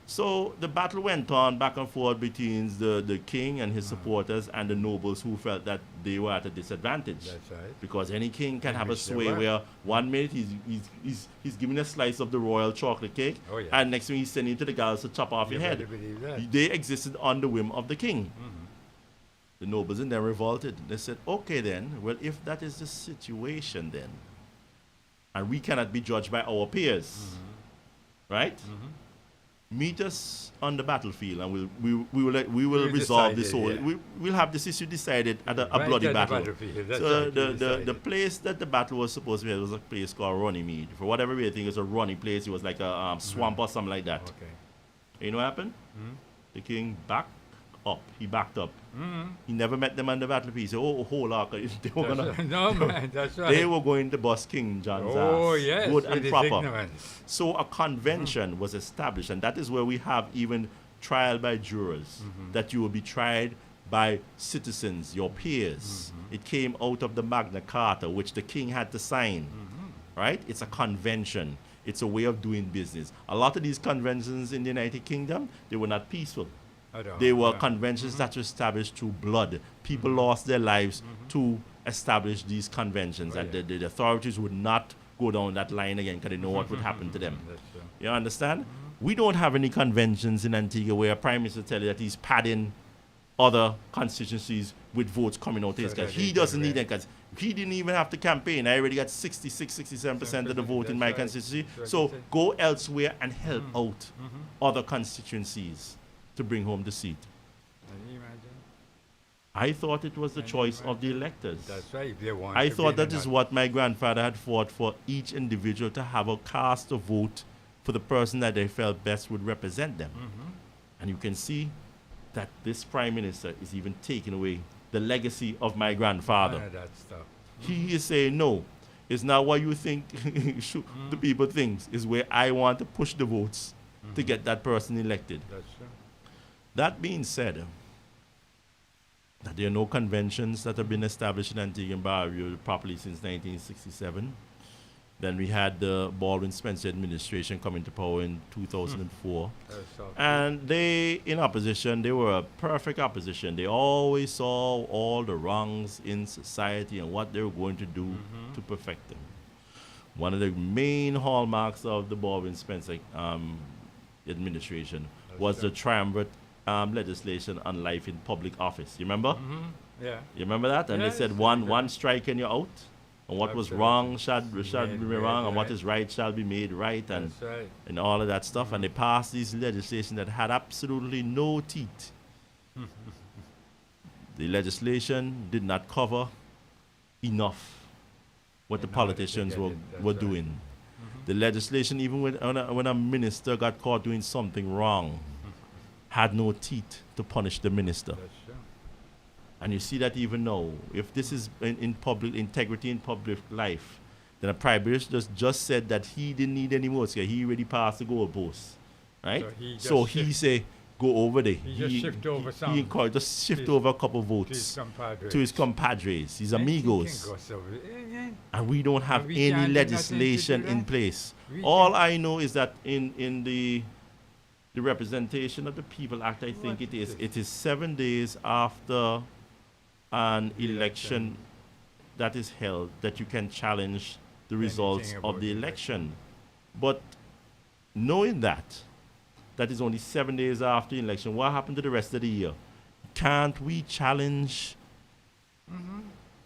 So the battle went on back and forth between the king and his supporters and the nobles who felt that they were at a disadvantage. That's right. Because any king can have a sway where 1 minute he's giving a slice of the royal chocolate cake, and next thing he's sending to the girls to chop off your head. They existed on the whim of the king. The nobles and them revolted. They said, okay then, well, if that is the situation then, and we cannot be judged by our peers, right? Meet us on the battlefield, and we will resolve this whole. We'll have this issue decided at a bloody battle. So the place that the battle was supposed to be at was a place called Runnymede. For whatever reason, I think it was a runny place. It was like a swamp or something like that. Okay. You know what happened? The king backed up. He backed up. He never met them on the battlefield. He said, "Oh, hold on." They were gonna. No, man, that's right. They were going to bust King John's ass. Good and proper. So a convention was established, and that is where we have even trial by jurors, that you will be tried by citizens, your peers. It came out of the Magna Carta, which the king had to sign. Right? It's a convention. It's a way of doing business. A lot of these conventions in the United Kingdom, they were not peaceful. They were conventions that were established through blood. People lost their lives to establish these conventions, and the authorities would not go down that line again because they know what would happen to them. You understand? We don't have any conventions in Antigua where a prime minister tells you that he's padding other constituencies with votes coming out his, because he doesn't need them, because he didn't even have to campaign. I already got 67% of the vote in my constituency. So go elsewhere and help out other constituencies to bring home the seat. Can you imagine? I thought it was the choice of the electors. That's right. They want I thought that is what my grandfather had fought for, each individual to have a cast a vote for the person that they felt best would represent them. And you can see that this prime minister is even taking away the legacy of my grandfather. That stuff. He is saying, no, it's not what you think the people think. It's where I want to push the votes to get that person elected. That's true. That being said, that there are no conventions that have been established in Antigua and Barbuda properly since 1967. Then we had the Baldwin Spencer administration come into power in 2004. And they, in opposition, they were a perfect opposition. They always saw all the wrongs in society and what they were going to do to perfect them. One of the main hallmarks of the Baldwin Spencer administration was the triumvirate legislation on life in public office. You remember? Yeah. You remember that? And they said one strike and you're out. And what was wrong shall be wrong, and what is right shall be made right, and and all of that stuff. And they passed these legislation that had absolutely no teeth. The legislation did not cover enough what the politicians were doing. The legislation, even when a minister got caught doing something wrong, had no teeth to punish the minister. And you see that even now, if this is in public integrity in public life, Then the Prime Minister just said that he didn't need any votes because he already passed the goalpost, right? So he say go over there. He just shift over some. He encouraged just shift over a couple votes to his compadres, his amigos. And we don't have any legislation in place. All I know is that in the Representation of the People Act, I think it is 7 days after an election that is held that you can challenge the results of the election. But knowing that is only 7 days after the election, what happened to the rest of the year? Can't we challenge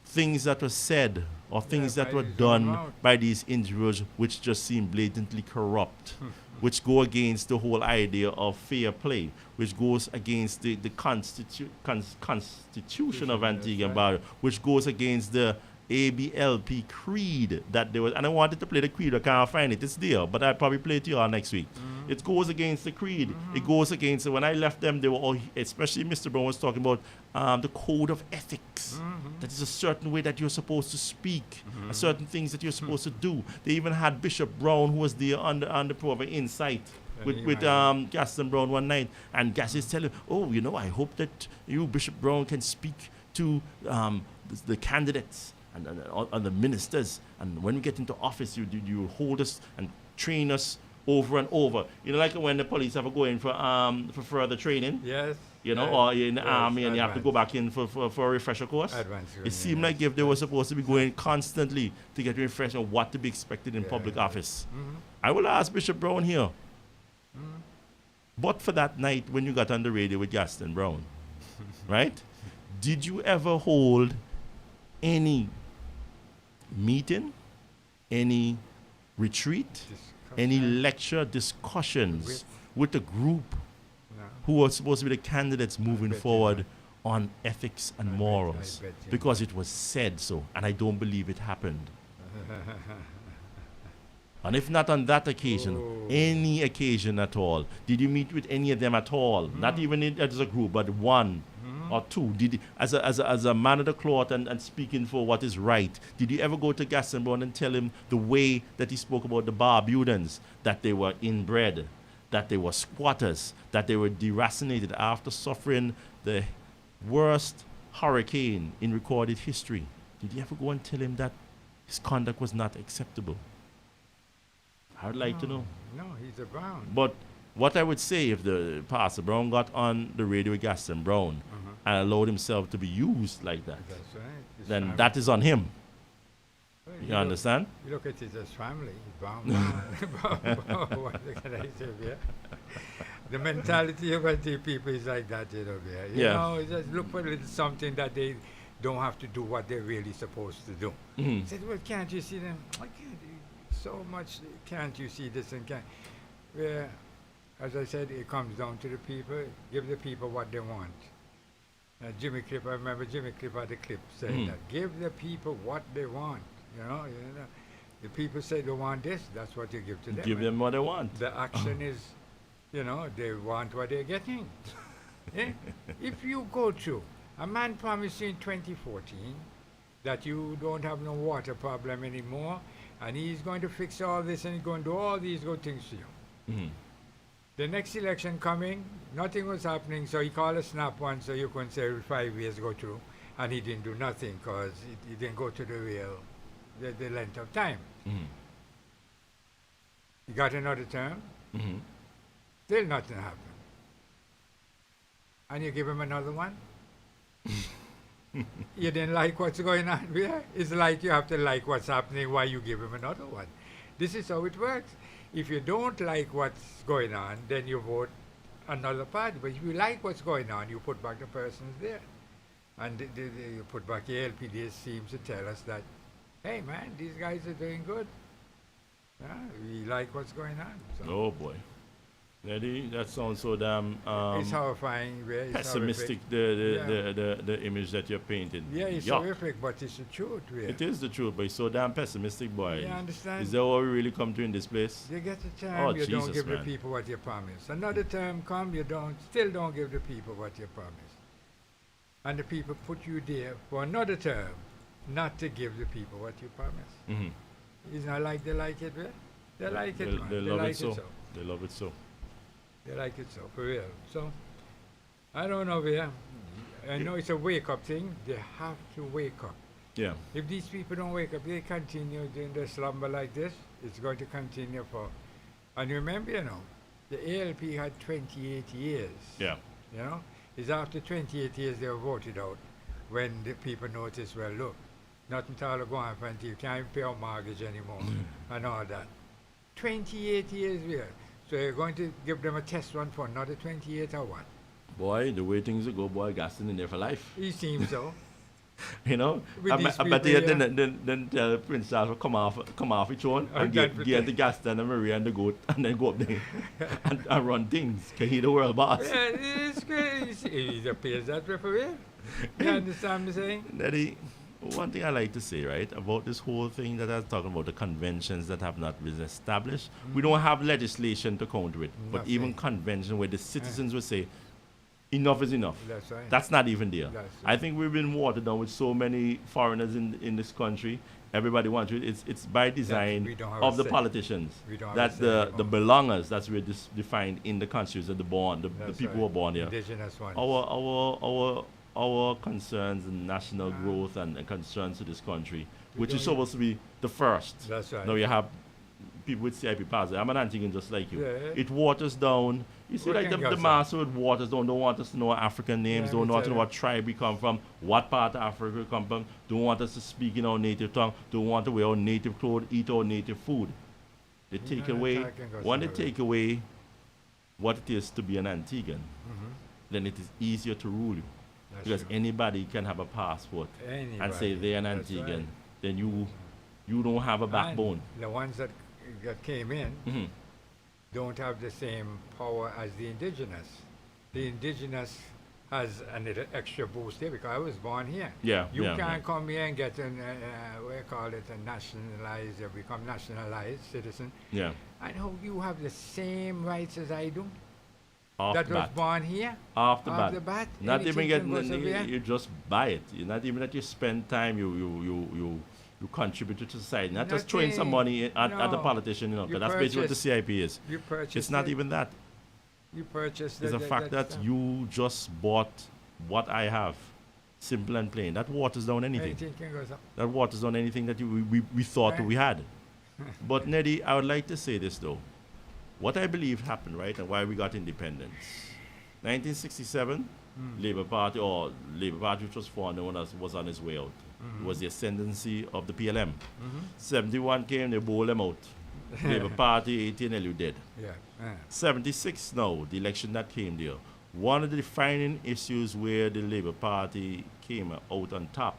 things that were said or things that were done by these individuals which just seem blatantly corrupt, which go against the whole idea of fair play, which goes against the constitution of Antigua and Barbuda, which goes against the ABLP creed that there was, and I wanted to play the creed, I can't find it, it's there, but I'll probably play it to you all next week. It goes against the creed, it goes against, when I left them, they were all, especially Mr. Brown was talking about the code of ethics, that is a certain way that you're supposed to speak, certain things that you're supposed to do. They even had Bishop Brown, who was there on the program Insight, with Gaston Brown one night, and Gas is telling, I hope that you, Bishop Brown, can speak to the candidates and the ministers, and when we get into office, you hold us and train us over and over. Like when the police have to go in for further training. Yes. Or you're in the army and you have to go back in for a refresher course. It seemed like if they were supposed to be going constantly to get refreshed on what to be expected in public office. I will ask Bishop Brown here. But for that night when you got on the radio with Gaston Brown, right? Did you ever hold any meeting, any retreat, any lecture, discussions with the group who are supposed to be the candidates moving forward on ethics and morals? Because it was said so, and I don't believe it happened. And if not on that occasion, any occasion at all, did you meet with any of them at all? Not even as a group, but one or two. Did you, as a man of the cloth and speaking for what is right, did you ever go to Gaston Brown and tell him the way that he spoke about the Barbudans, that they were inbred, that they were squatters, that they were deracinated after suffering the worst hurricane in recorded history? Did you ever go and tell him that his conduct was not acceptable? I would like to know. No, he's a Brown. But what I would say, if the Pastor Brown got on the radio with Gaston Brown and allowed himself to be used like that, that's right. then that is on him. Well, You understand? You look at it as family. Brown. What can I say here? The mentality of the people is like that, Vere. You know, just look for a little something that they don't have to do what they're really supposed to do. Said, well, can't you see them? I can't. So much, can't you see this and can't? Where, as I said, it comes down to the people. Give the people what they want. Jimmy Cliff, I remember Jimmy Cliff had a clip saying that. Give the people what they want. You know, the people say they want this, that's what you give to them. Give them what they want. The action is, they want what they're getting. If you go through, a man promised you in 2014 that you don't have no water problem anymore, and he's going to fix all this and he's going to do all these good things to you. The next election coming, nothing was happening, so he called a snap one so you can say 5 years go through, and he didn't do nothing because he didn't go to the length of time. He got another term, still nothing happened. And you give him another one? You didn't like what's going on here? It's like you have to like what's happening while you give him another one. This is how it works. If you don't like what's going on, then you vote another party. But if you like what's going on, you put back the persons there. And you put back the LPD seems to tell us that, hey man, these guys are doing good. We like what's going on. So. Oh boy. Eddie, that sounds so damn it's horrifying. It's pessimistic, the image that you're painting. Yeah, it's horrific, but it's the truth. It is the truth, but it's so damn pessimistic, boy. You understand? Is that what we really come to in this place? You get a term, you don't give the people what you promised. Another term come, you still don't give the people what you promised. And the people put you there for another term, not to give the people what you promised. It's not like they like it, well. They like it, man. They They love like it so. They love it so. They like it so, for real. So, I don't know, where. I know it's a wake-up thing. They have to wake up. Yeah. If these people don't wake up, they continue doing the slumber like this, it's going to continue for... And remember, the ALP had 28 years. Yeah. You know? It's after 28 years they were voted out when the people noticed, well, look, nothing to all go on for until you can't pay our mortgage anymore and all that. 28 years here. So you're going to give them a test run for another 28 or what? Boy, the way things go, boy, gassing in there for life. It seems so. You know, With these I bet people you here. then tell Prince Charles to come off each one Oh, and God get the gas stand and Maria and the goat and then go up there and run things. Can he the world boss? Yeah, it's crazy. It appears that way for real. You understand me saying? Daddy, one thing I like to say, right, about this whole thing that I was talking about, the conventions that have not been established, we don't have legislation to counter it. But even Nothing. convention where the citizens would say, enough is enough. That's right. That's not even there. That's I right. think we've been watered down with so many foreigners in this country. Everybody wants it. It's by design we don't have of a the say. politicians. We don't have That a say the anymore. belongers, that's where this defined in the countries of the born, the That's people right. who are born here. Indigenous ones. Our concerns and national growth and concerns to this country, which is supposed to be the first. That's right. Now you have people with CIP pass. I'm an Antiguan just like you. Yeah. It waters down. You see, We like can the go, mass who it waters down don't want us to know African names, Yeah, don't me want to tell know you. what tribe we come from, what part of Africa we come from, don't want us to speak in our native tongue, don't want to wear our native clothes, eat our native food. They take Yeah, away, I can go when they somewhere. take away what it is to be an Antiguan, Mhm. then it is easier to rule you. That's Because true. anybody can have a passport and say Anybody. they're an That's Antiguan. right. Then you don't have a backbone. And the ones that came in Mhm. don't have the same power as the indigenous. The indigenous has a little extra boost here because I was born here. Yeah, You yeah, can't yeah. come here and get an, what do you call it, a nationalized, become nationalized citizen. Yeah. I know you have the same rights as I do. Off That the was bat. born here. Off the Off bat. the bat, Not anything even can go getting severe. you just buy it. You're not even that you spend time. You contribute to society. Not just throwing some money at the No. politician. You Because that's basically what the purchase- CIP is. You purchased It's not it. even that. You purchased It's the fact that stuff. you just bought what I have. Simple and plain. That waters down anything. Anything can go up. That waters down anything that we thought Right. we had. But Neddy, I would like to say this though. What I believe happened, right, and why we got independence. 1967, Labour Party, which was formed, was on its way out. It was the ascendancy of the PLM. 71 came, they bowled them out. Labour Party, 18 LU dead. Yeah. 76 now, the election that came there. One of the defining issues where the Labour Party came out on top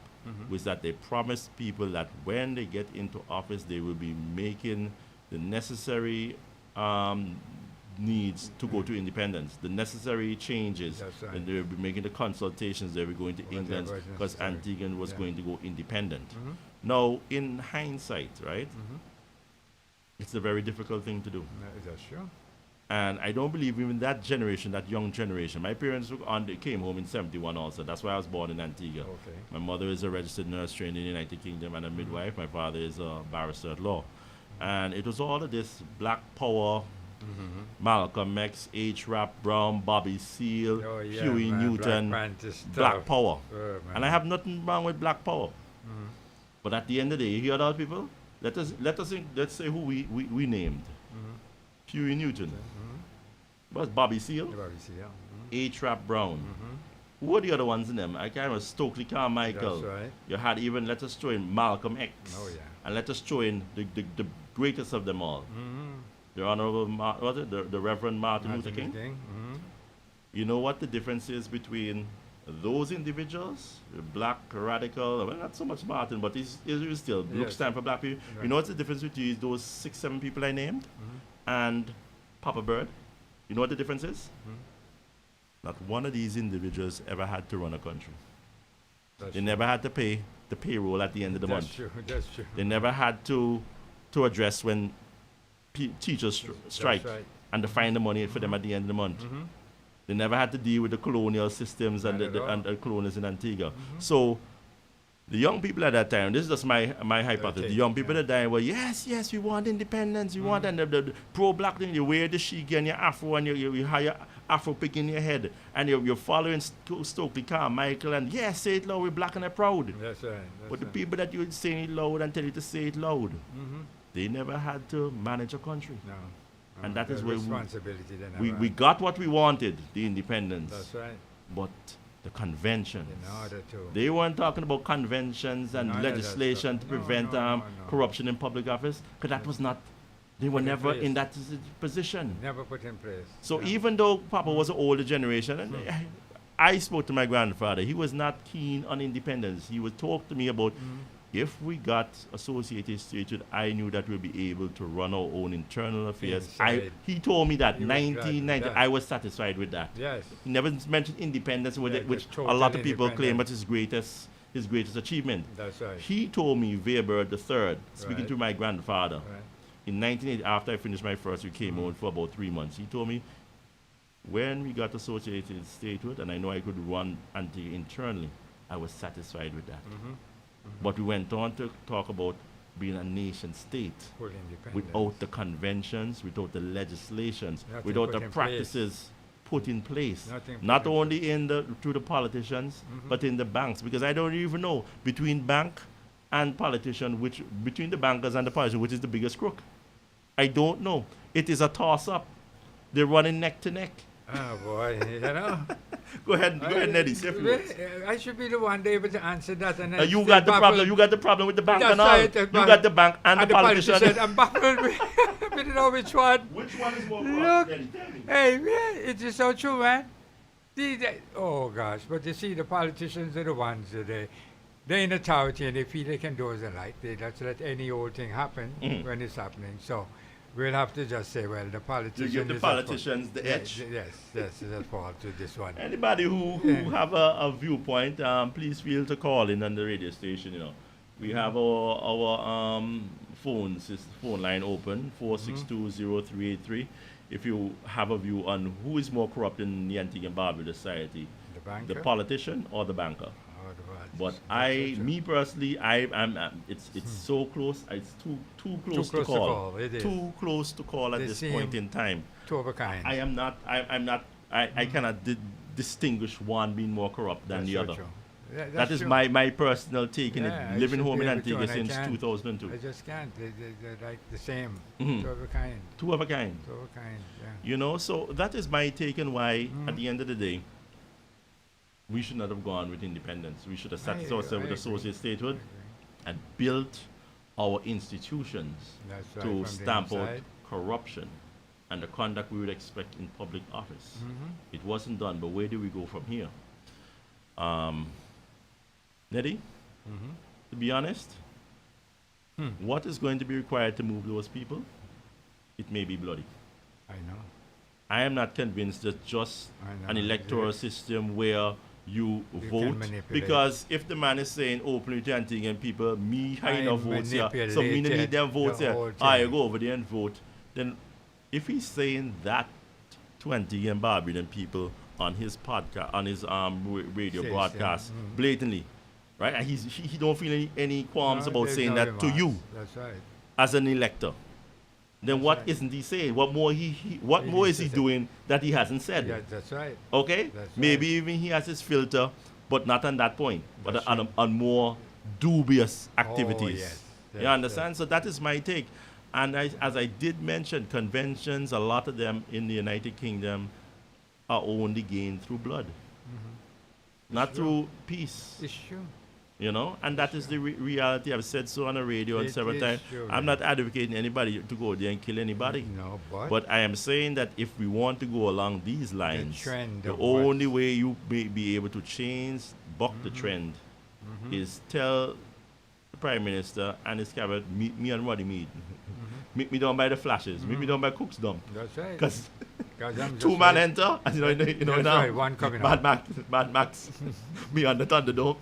was that they promised people that when they get into office, they will be making the necessary needs to go to independence, the necessary changes, That's right. and they will be making the consultations. They were going to Whatever England is because necessary. Antigua was Yeah. going to go independent. Mhm. Now, in hindsight, right, Mhm. it's a very difficult thing to do. That's true. And I don't believe even that generation, that young generation. My parents they came home in 71 also. That's why I was born in Antigua. Okay. My mother is a registered nurse trained in the United Kingdom and a midwife. My father is a barrister at law. And it was all of this Black Power, Malcolm X, H-Rap Brown, Bobby Seale, Oh, yeah, Huey man, Newton, Black Panther stuff. Black Power. Oh, man. And I have nothing wrong with Black Power. Mhm. But at the end of the day, you hear those people? Let's say who we named. Mhm. Huey Newton. Mhm. Was Bobby Seale? You probably see, yeah. Mhm. A-Trap Brown. Mhm. Who were the other ones in them? I can't remember. Stokely Carmichael. That's right. You had even, let us throw in Malcolm X. Oh, yeah. And let us throw in the greatest of them all. Mhm. The Honorable, the Reverend Martin Luther King. Mhm. You know what the difference is between those individuals, the black radical, well, not so much Martin, but he's still looks Yes. time for black people. You Right. know what's the difference between those 6-7 people I named Mhm. and Papa Bird? You know what the difference is? Mhm. Not one of these individuals ever had to run a country. That's They true. never had to pay the payroll at the end of the That's month. true. That's true. They never had to address when teachers strike That's right. and to find the money for them at the end of the month. Mhm. They never had to deal with the colonial systems and Not at all. the colonials in Antigua. So The young people at that time, this is just my hypothesis. Okay, The young people yeah. at that time were, yes, we want independence, we want, and the pro-black thing, you wear the shiki and your afro, and you have your afro pick in your head, and you're following Stokely Carmichael, and yes, say it loud, we're black and we're proud. That's right. But the people that you would say it loud and tell you to say it loud, they never had to manage a country. No. And that is where responsibility then we got what we wanted, the independence. That's right. But the conventions. In order to. They weren't talking about conventions and None of that legislation to stuff. No, prevent no. corruption in public office, because that was not, they were Put in never place. in that position. Never put in place. So Yeah. even though Papa was an older generation, and I spoke to my grandfather, he was not keen on independence. He would talk to me about, if we got associated statehood, I knew that we'd be able to run our own internal affairs. Inside. He told me that He was glad with 1990, that. I was satisfied with that. Yes. He never mentioned independence, Yeah, which just a lot total of people claim independence. was his greatest achievement. That's right. He told me, Vere III, speaking Right. to my grandfather, Right. in 1980, after I finished my first, we came on for about 3 months. He told me, when we got associated statehood, and I know I could run Antigua internally, I was satisfied with that. But we went on to talk about being a nation state Full independence. without the conventions, without the legislations, Nothing without put the in place. practices put in place. Nothing Not put in only through the politicians, but in the banks. Because I don't even know between bank and politician, between the bankers and the politician, which is the biggest crook. I don't know. It is a toss-up. They're running neck to neck. Oh boy, you know. Go ahead, Neddy. Say a few words. I should be the one able to answer that. And then You still got the baffled. problem. You got the problem with the bank That's and all. right, You got the bank and the politician. I'm baffled. We don't know which one. Which one is more Look. corrupt, Neddy? Tell me. Hey, man, it is so true, man. Oh, gosh. But you see, the politicians are the ones that they're in authority and they feel they can do as they like. They just let any old thing happen when it's happening. So we'll have to just say, well, the politicians. You give the is at fault. politicians the edge. Yes, is at fault to this one. Anybody who have a viewpoint, please feel to call in on the radio station. You know, we have our phone line open 4620383. If you have a view on who is more corrupt in the Antigua and Barbuda society, The banker? the politician or the banker. Oh, the politicians. But That's so true. me personally, I'm it's so close. It's too close to call. It is. Too close to call at They this seem point in time. Two of a kind. I cannot distinguish one being more corrupt than That's the so other. true. Yeah, That that's is true. my personal take in Yeah, I it. Living should home be in able to, Antigua and I since can't. 2002. I just can't. They're like the same. Mhm. Two of a kind. Two of a kind. Two of a kind, yeah. You know, so that is my take on why, at the end of the day, we should not have gone with independence. We should have satisfied I ourselves with agree. associate statehood I agree. and built our institutions That's right, to from the stamp out inside. corruption and the conduct we would expect in public office. Mhm. It wasn't done, but where do we go from here? Neddy, Mhm. to be honest, what is going to be required to move those people? It may be bloody. I know. I am not convinced that just I know. an electoral system where you can vote, manipulate. because if the man is saying openly to Antigua and people, me high enough votes here, so me no need them votes the here, whole I thing. go over there and vote, then if he's saying that to Antigua and Barbudan people on his podcast, on his radio Says, broadcast, yeah, blatantly, right? And he don't feel any qualms No, about there's saying no that to remorse. you That's right. as an elector. Then what right. isn't he saying? What more what He more needs is he to say. doing that he hasn't said? Yeah, that's right. Okay? That's Maybe right. even he has his filter, but not on that point, but That's on more dubious activities. yes. You Yes, understand? So that is my take. And as I did mention, conventions, a lot of them in the United Kingdom are only gained through blood, not true. through peace. It's true. You know, and that is the reality. I've said so on the radio and It several is times. true, I'm yeah. not advocating anybody to go there and kill anybody. No, But I am saying that if we want to go along these lines, trend the of only way you may be able to buck the trend, is tell the Prime Minister and his cabinet, meet me and Roddy Mead. Meet me down by the flashes. Meet me down by Cook's Dump. that's right. Because 'Cause I'm just two man like- enter, and That's now, right, one coming Mad out. Max, me on the Thunderdome.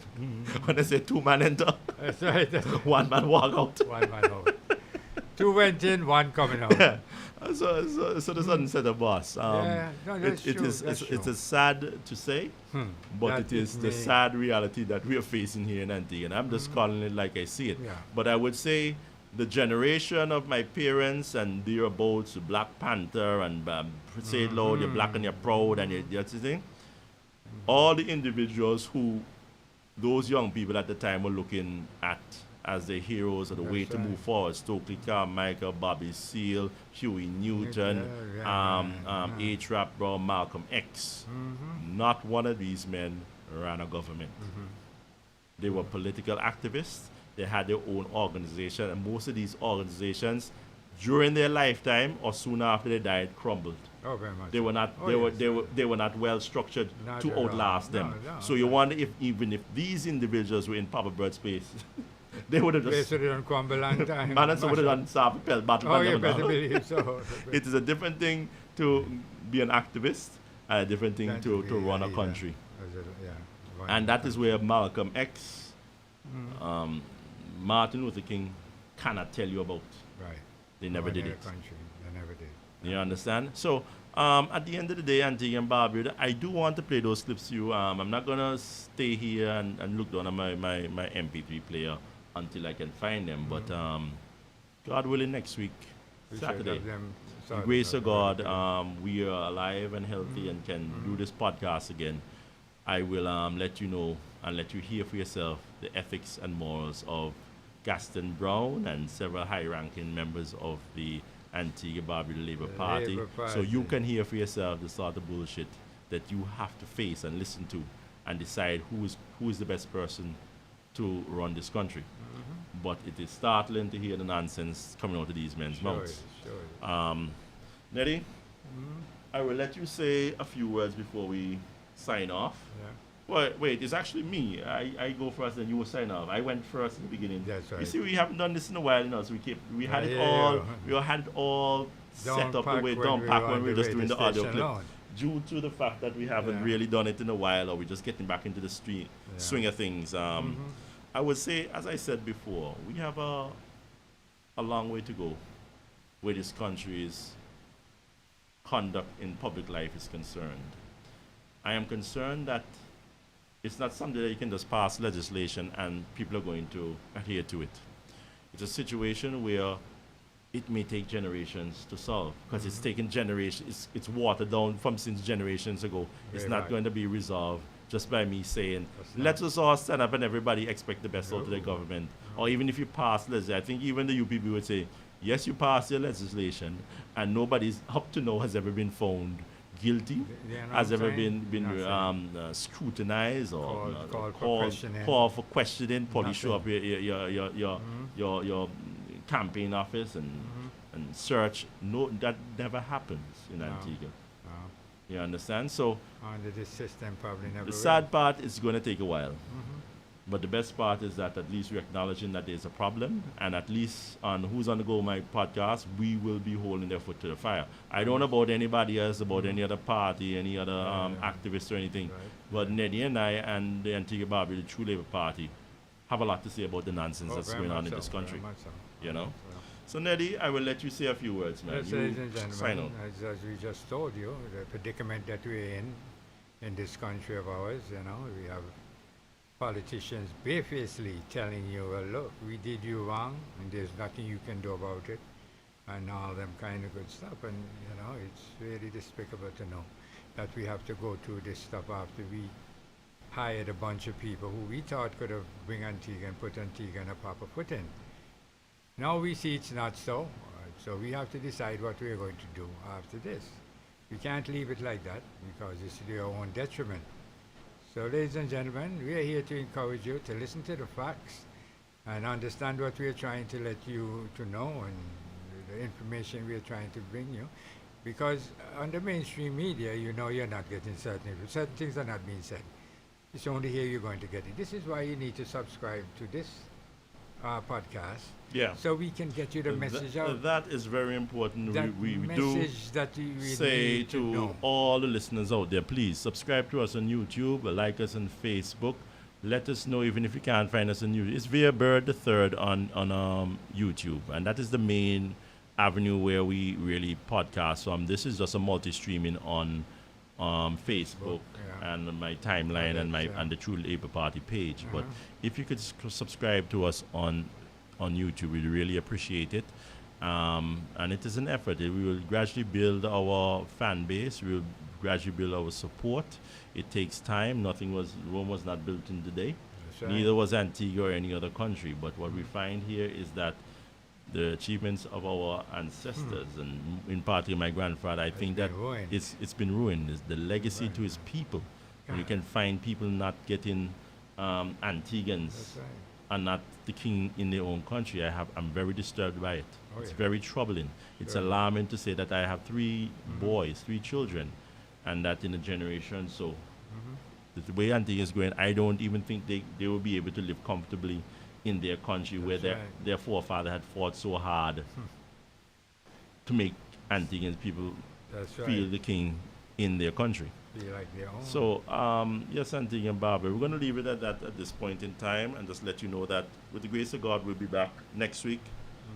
When they say two man enter, That's right. one man walk out. One man out. Two went in, one coming out. Yeah. So the sun set the boss. Yeah, no, that's it true, is that's it's true. a sad to say, but That it is the may- sad reality that we are facing here in Antigua, and I'm just calling it like I see it. Yeah. But I would say the generation of my parents and thereabouts, Black Panther and say it loud, you're black and you're proud and you're thing. All the individuals who those young people at the time were looking at as their heroes or the way That's to right. move forward. Stokely Carmichael, Bobby Seale, Huey Newton, A-Trap Brown, Malcolm X. Not one of these men ran a government. They were political activists. They had their own organization, and most of these organizations, during their lifetime or soon after they died, crumbled. Oh, very much. They were not. Oh, they were. yes. They were not well structured Not to at all. outlast them. No, So you no. wonder if even if these individuals were in Papa Bird's place, they would have They just. should have done crumble long time. Man, and so would have done South Pell battle. Oh, man, you them better now. believe so. It is a different thing to be an activist, and a different thing Than to be run a leader. country. Yeah, run And a that is country. where Malcolm X, Martin Luther King cannot tell you about. Right. They never Run did a it. Country. They never did. You understand? So, at the end of the day, Antigua and Barbuda, I do want to play those clips to you. I'm not going to stay here and look down on my MP3 player until I can find them. But God willing, next week, We should Saturday, have them the sorted grace out of God, already. we are alive and healthy and can do this podcast again. I will let you know and let you hear for yourself the ethics and morals of Gaston Brown and several high-ranking members of the Antigua Barbuda Labour The Party. Labour So you Party. can hear for yourself the sort of bullshit that you have to face and listen to and decide who is the best person to run this country. But it is startling to hear the nonsense coming out of these men's Sure mouths. is, sure is. Nettie, I will let you say a few words before we sign off. Yeah. Wait, it's actually me. I go first and you will sign off. I went first in the beginning. That's You right. see, we haven't done this in a while, so we had I it hear all. you. We had it all set Down up the pack way when down we pack were when on we were the just doing the radio audio station clip. alone. Due to the fact that we haven't Yeah. really done it in a while, or we're just getting back into the swing of things. I would say, as I said before, we have a long way to go where this country's conduct in public life is concerned. I am concerned that it's not something that you can just pass legislation and people are going to adhere to it. It's a situation where it may take generations to solve because it's taken generations, it's watered down from since generations ago. It's Very not right. going to be resolved just by me saying, That's let us all stand up and everybody expect the best out of the No. government. Or even if you pass legislation, I think even the UPP would say, yes, you passed your legislation and nobody's up to now has ever been found guilty, They are not has ever saying been scrutinized or Called for called questioning. call for questioning. Police show up Nothing. your campaign office and search. No, that never happens in No. Antigua. No. You understand? So Under this system, probably never the will. sad part is going to take a while. But the best part is that at least we're acknowledging that there's a problem, and at least on Who's on the Go, my podcast, we will be holding their foot to the fire. I don't know about anybody else, about any other party, any other activist or anything, Right. but Neddy and I and the Antigua Barbuda, the True Labour Party, have a lot to say about the nonsense Oh, that's very going on much in this so, country. very much so. You know? Well, So Neddy, I will let you say a few words, man. yes, You ladies and sign gentlemen, out. as we just told you, the predicament that we're in this country of ours, we have politicians barefacely telling you, well, look, we did you wrong, and there's nothing you can do about it, and all them kind of good stuff. And, it's really despicable to know that we have to go through this stuff after we hired a bunch of people who we thought could have bring Antigua and put Antigua on a proper footing. Now we see it's not so, so we have to decide what we are going to do after this. We can't leave it like that because it's to their own detriment. So, ladies and gentlemen, we are here to encourage you to listen to the facts and understand what we are trying to let you to know and the information we are trying to bring you. Because on the mainstream media, you're not getting certain things are not being said. It's only here you're going to get it. This is why you need to subscribe to this podcast, Yeah. so we can get you the message out. That is very important. That We do message that you say need to to know. all the listeners out there, please subscribe to us on YouTube, like us on Facebook, let us know even if you can't find us on YouTube. It's Vere Bird the Third on YouTube, and that is the main avenue where we really podcast from. This is just a multi-streaming on Facebook and my timeline and the True Labour Party page. But if you could subscribe to us on YouTube, we'd really appreciate it. And it is an effort. We will gradually build our fan base. We will gradually build our support. It takes time. Rome was not built in the day. Right. Neither was Antigua or any other country. But what we find here is that the achievements of our ancestors, and in part my grandfather, I think that it's been ruined. It's the legacy to his people. And you can find people not getting Antiguans and not the king in their own country. I'm very disturbed by it. It's very troubling. It's alarming to say that I have 3 boys, 3 children, and that in a generation so. The way Antigua is going, I don't even think they will be able to live comfortably in their country where their forefather had fought so hard to make Antiguan people feel the king in their country. Be like their own. So, yes, Antigua and Barbados, we're going to leave it at that at this point in time and just let you know that with the grace of God, we'll be back next week.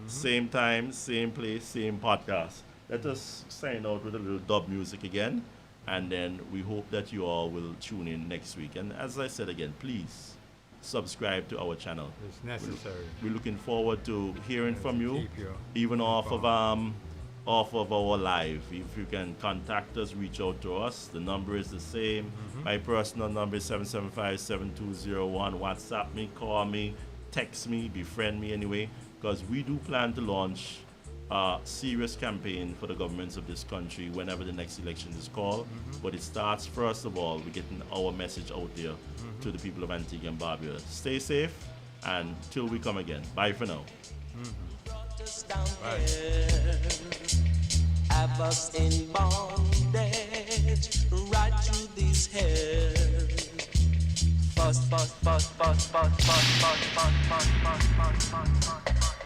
Same time, same place, same podcast. Let us sign out with a little dub music again, and then we hope that you all will tune in next week. And as I said again, please subscribe to our channel. It's necessary. We're looking forward to hearing from you, Keep you even off of our live. If you can contact us, reach out to us. The number is the same. My personal number is 775-7201. WhatsApp me, call me, text me, befriend me anyway, because we do plan to launch a serious campaign for the governments of this country whenever the next election is called. But it starts, first of all, with getting our message out there to the people of Antigua and Barbuda. Stay safe, and till we come again. Bye for now. Have us in bondage right through these hairs. Bust, bust, bust, bust, bust, bust, bust, bust, bust, bust, bust, bust, bust.